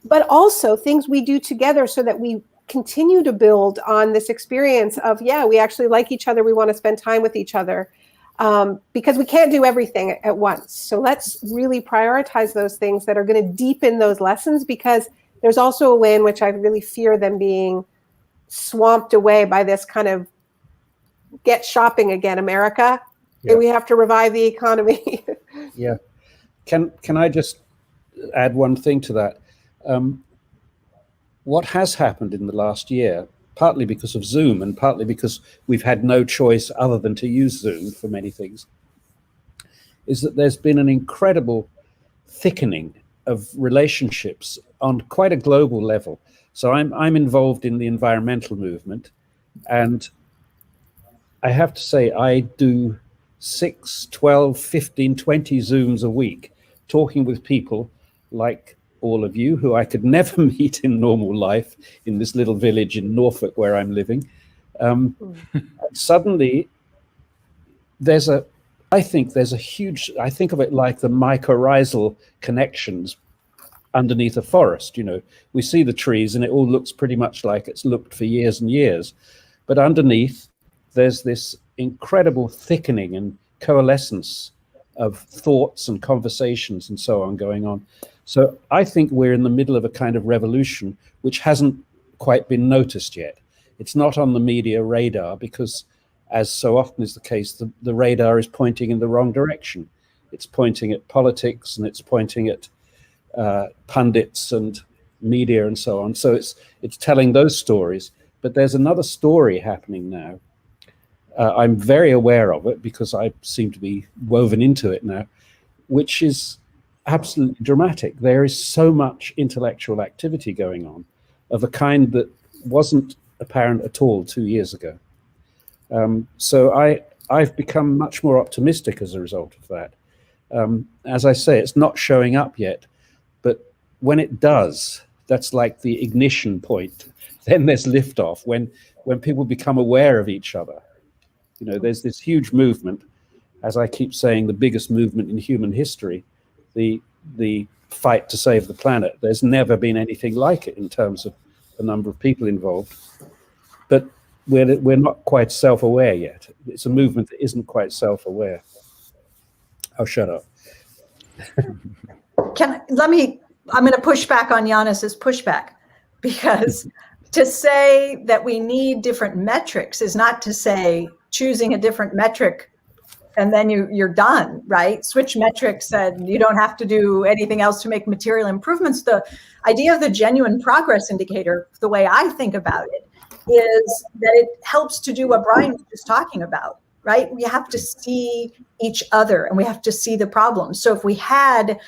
But also things we do together so that we continue to build on this experience of, we actually like each other, we want to spend time with each other. because we can't do everything at once. So let's really prioritize those things that are going to deepen those lessons, because there's also a way in which I really fear them being swamped away by this kind of get shopping again, America. Yeah. And we have to revive the economy. Yeah. Can I just add one thing to that? What has happened in the last year, partly because of Zoom and partly because we've had no choice other than to use Zoom for many things, is that there's been an incredible thickening of relationships on quite a global level. So I'm involved in the environmental movement, and I have to say I do 6, 12, 15, 20 Zooms a week, talking with people like all of you who I could never meet in normal life in this little village in Norfolk where I'm living. Suddenly, I think there's a huge, I think of it like the mycorrhizal connections underneath a forest. You know, we see the trees and it all looks pretty much like it's looked for years and years. But underneath, there's this incredible thickening and coalescence of thoughts and conversations and so on going on. So I think we're in the middle of a kind of revolution which hasn't quite been noticed yet. It's not on the media radar because, as so often is the case, the radar is pointing in the wrong direction. It's pointing at politics and it's pointing at pundits and media and so on. So it's telling those stories. But there's another story happening now. I'm very aware of it because I seem to be woven into it now, which is absolutely dramatic. There is so much intellectual activity going on of a kind that wasn't apparent at all 2 years ago. So I've become much more optimistic as a result of that. As I say, it's not showing up yet, but when it does, that's like the ignition point. Then there's liftoff. When people become aware of each other, you know, there's this huge movement, as I keep saying, the biggest movement in human history, the fight to save the planet. There's never been anything like it in terms of the number of people involved. But we're not quite self-aware yet. It's a movement that isn't quite self-aware. I'll shut up. I'm going to push back on Yanis's pushback, because to say that we need different metrics is not to say choosing a different metric and then you're done, right? Switch metrics and you don't have to do anything else to make material improvements. The idea of the genuine progress indicator, the way I think about it, is that it helps to do what Brian was just talking about, right? We have to see each other and we have to see the problems. So if we had,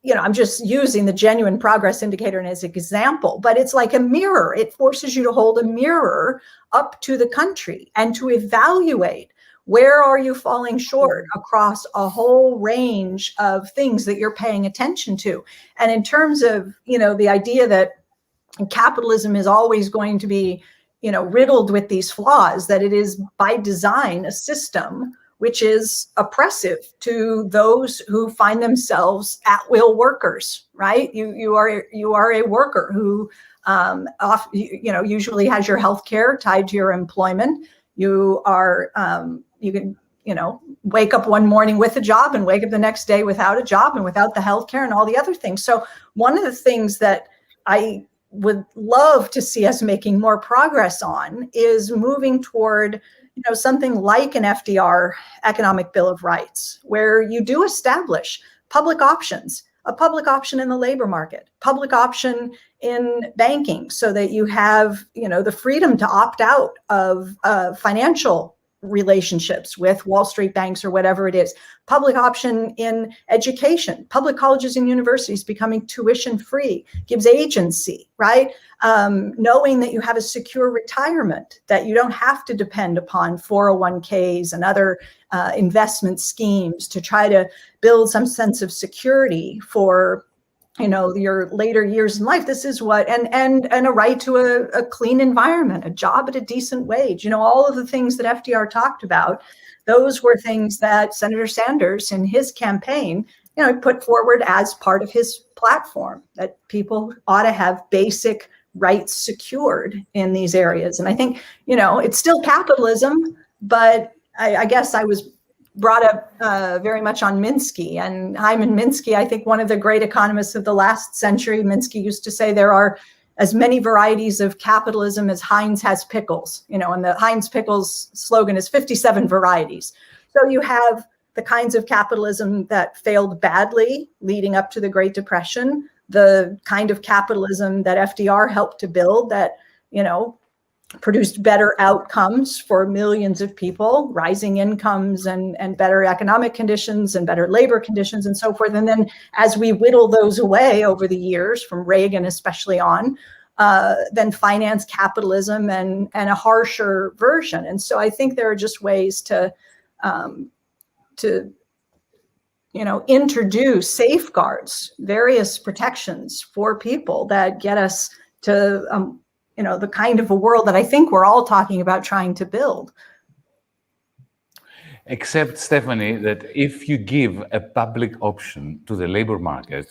you know, I'm just using the genuine progress indicator as an example, but it's like a mirror. It forces you to hold a mirror up to the country and to evaluate where are you falling short across a whole range of things that you're paying attention to. And in terms of, you know, the idea that capitalism is always going to be, you know, riddled with these flaws, that it is by design a system which is oppressive to those who find themselves at-will workers, right? You are a worker who, usually has your health care tied to your employment. You are, you can, wake up one morning with a job and wake up the next day without a job and without the health care and all the other things. So one of the things that I would love to see us making more progress on is moving toward something like an FDR economic bill of rights, where you do establish public options, a public option in the labor market, public option in banking, so that you have, the freedom to opt out of financial relationships with Wall Street banks or whatever it is, public option in education, public colleges and universities becoming tuition free, gives agency, right? Knowing that you have a secure retirement, that you don't have to depend upon 401ks and other investment schemes to try to build some sense of security for your later years in life. This is what, and a right to a clean environment, a job at a decent wage, all of the things that FDR talked about. Those were things that Senator Sanders in his campaign, put forward as part of his platform, that people ought to have basic rights secured in these areas. And I think, it's still capitalism, but I guess I was brought up very much on Minsky, and Hyman Minsky, I think one of the great economists of the last century. Minsky used to say there are as many varieties of capitalism as Heinz has pickles, and the Heinz pickles slogan is 57 varieties. So you have the kinds of capitalism that failed badly leading up to the Great Depression, the kind of capitalism that FDR helped to build that, produced better outcomes for millions of people, rising incomes and better economic conditions and better labor conditions and so forth. And then as we whittle those away over the years, from Reagan especially on, then finance capitalism and a harsher version. And so I think there are just ways to introduce safeguards, various protections for people that get us to the kind of a world that I think we're all talking about trying to build. Except, Stephanie, that if you give a public option to the labor market,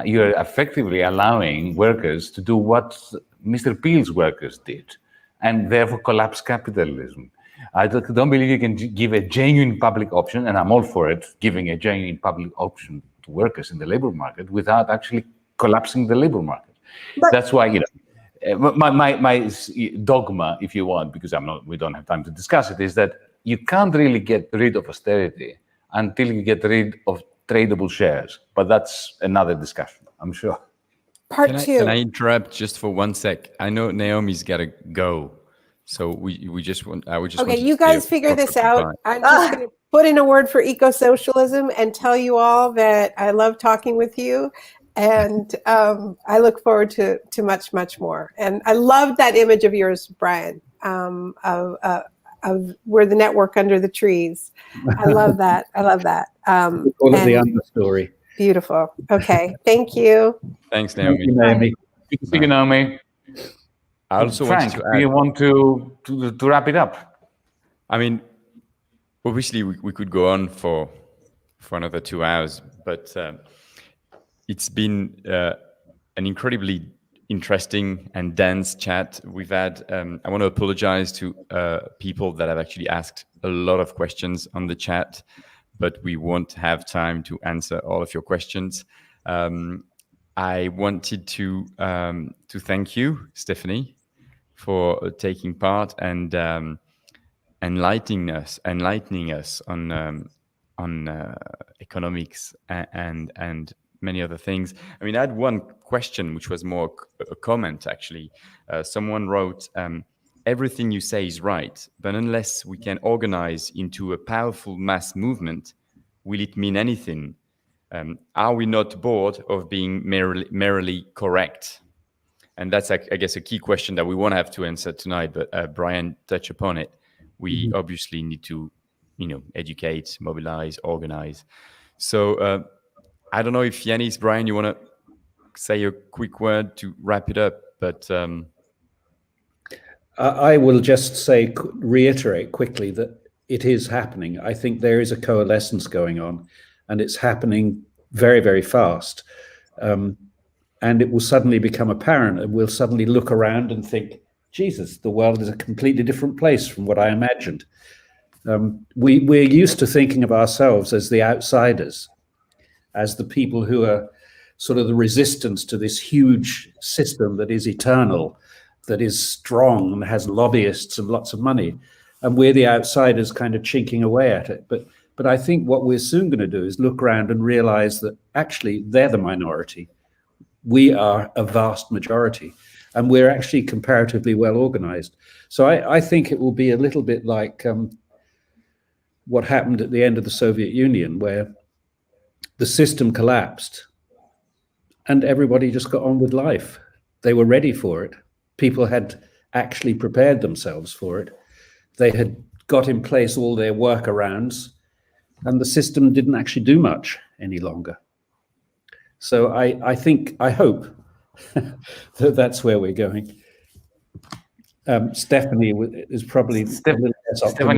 you're effectively allowing workers to do what Mr. Peel's workers did, and therefore collapse capitalism. I don't believe you can give a genuine public option, and I'm all for it, giving a genuine public option to workers in the labor market without actually collapsing the labor market. But that's why, my dogma, if you want, because we don't have time to discuss it, is that you can't really get rid of austerity until you get rid of tradable shares. But that's another discussion, I'm sure. Part two. Can I interrupt just for 1 sec? I know Naomi's got to go. So we just want, I would just Okay, you guys figure this out. I'm just going to put in a word for eco-socialism and tell you all that I love talking with you. And I look forward to much, much more. And I love that image of yours, Brian, of we're the network under the trees. I love that. I love that. We call it the understory. Beautiful. Okay. Thank you. Thanks, Naomi. Thank you, Naomi. Good to see you, Naomi. I also Frank, wanted to add, do you want to wrap it up? I mean, obviously we could go on for another 2 hours, but it's been an incredibly interesting and dense chat we've had. I want to apologize to people that have actually asked a lot of questions on the chat, but we won't have time to answer all of your questions. I wanted to thank you, Stephanie, for taking part and enlightening us on economics and many other things. I mean, I had one question, which was more a comment, actually. Someone wrote, everything you say is right, but unless we can organize into a powerful mass movement, will it mean anything? Are we not bored of being merely correct? And that's, I guess, a key question that we won't have to answer tonight, but Brian touched upon it. We obviously need to, educate, mobilize, organize. So I don't know if Yanis, Brian, you want to say a quick word to wrap it up, but I will just reiterate quickly that it is happening. I think there is a coalescence going on, and it's happening very, very fast. And it will suddenly become apparent, and we'll suddenly look around and think, Jesus, the world is a completely different place from what I imagined. We're used to thinking of ourselves as the outsiders, as the people who are sort of the resistance to this huge system that is eternal, that is strong and has lobbyists and lots of money. And we're the outsiders kind of chinking away at it. But I think what we're soon going to do is look around and realize that actually they're the minority. We are a vast majority, and we're actually comparatively well organized. So I think it will be a little bit like what happened at the end of the Soviet Union, where the system collapsed and everybody just got on with life. They were ready for it. People had actually prepared themselves for it. They had got in place all their workarounds, and the system didn't actually do much any longer. So I hope that that's where we're going. Stephanie is probably Stephanie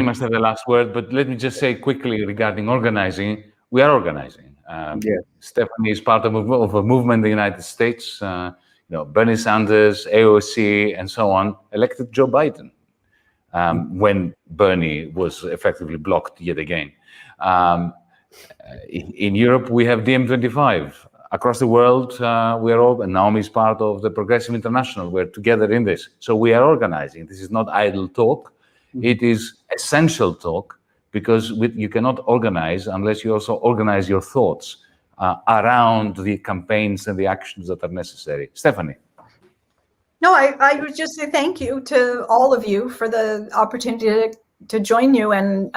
must have the last word, but let me just say quickly regarding organizing. We are organizing. Stephanie is part of a movement in the United States. Bernie Sanders, AOC, and so on elected Joe Biden when Bernie was effectively blocked yet again. In Europe, we have DiEM25. Across the world, we are all, and Naomi is part of the Progressive International. We're together in this. So we are organizing. This is not idle talk. It is essential talk, because you cannot organize unless you also organize your thoughts around the campaigns and the actions that are necessary. Stephanie. No, I would just say thank you to all of you for the opportunity to join you. And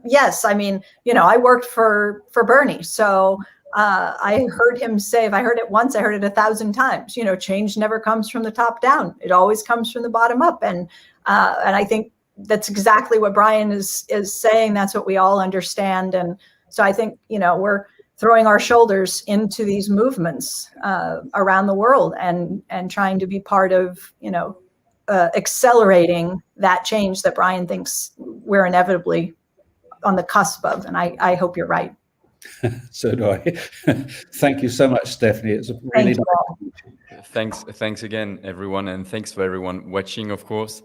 yes, I mean, I worked for Bernie. So I heard him say, if I heard it once, I heard it 1,000 times, change never comes from the top down. It always comes from the bottom up. And I think that's exactly what Brian is saying. That's what we all understand. And so I think, we're throwing our shoulders into these movements around the world and trying to be part of, accelerating that change that Brian thinks we're inevitably on the cusp of. And I hope you're right. So do I. Thank you so much, Stephanie. It's a really Thanks again, everyone. And thanks for everyone watching, of course.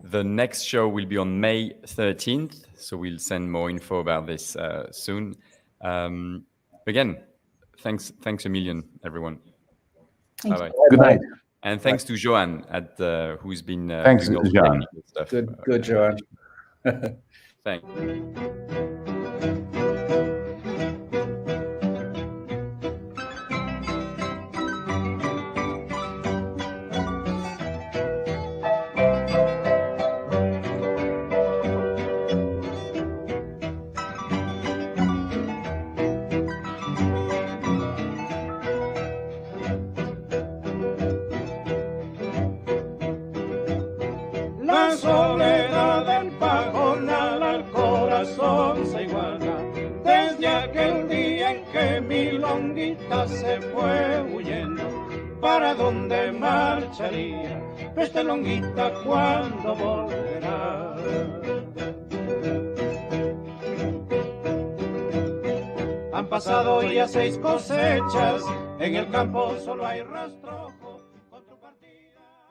The next show will be on May 13th. So we'll send more info about this soon. Again, thanks a million, everyone. Bye-bye. Good night. And thanks to Johan who's been thanks, doing all the Johan. technical stuff. Good, Johan. Thanks. La soledad del pajonal al corazón se iguala desde aquel día en que mi longuita se fue huyendo. ¿Para dónde marcharía esta longuita cuando volverá? Han pasado ya 6 cosechas, en el campo solo hay rastrojo.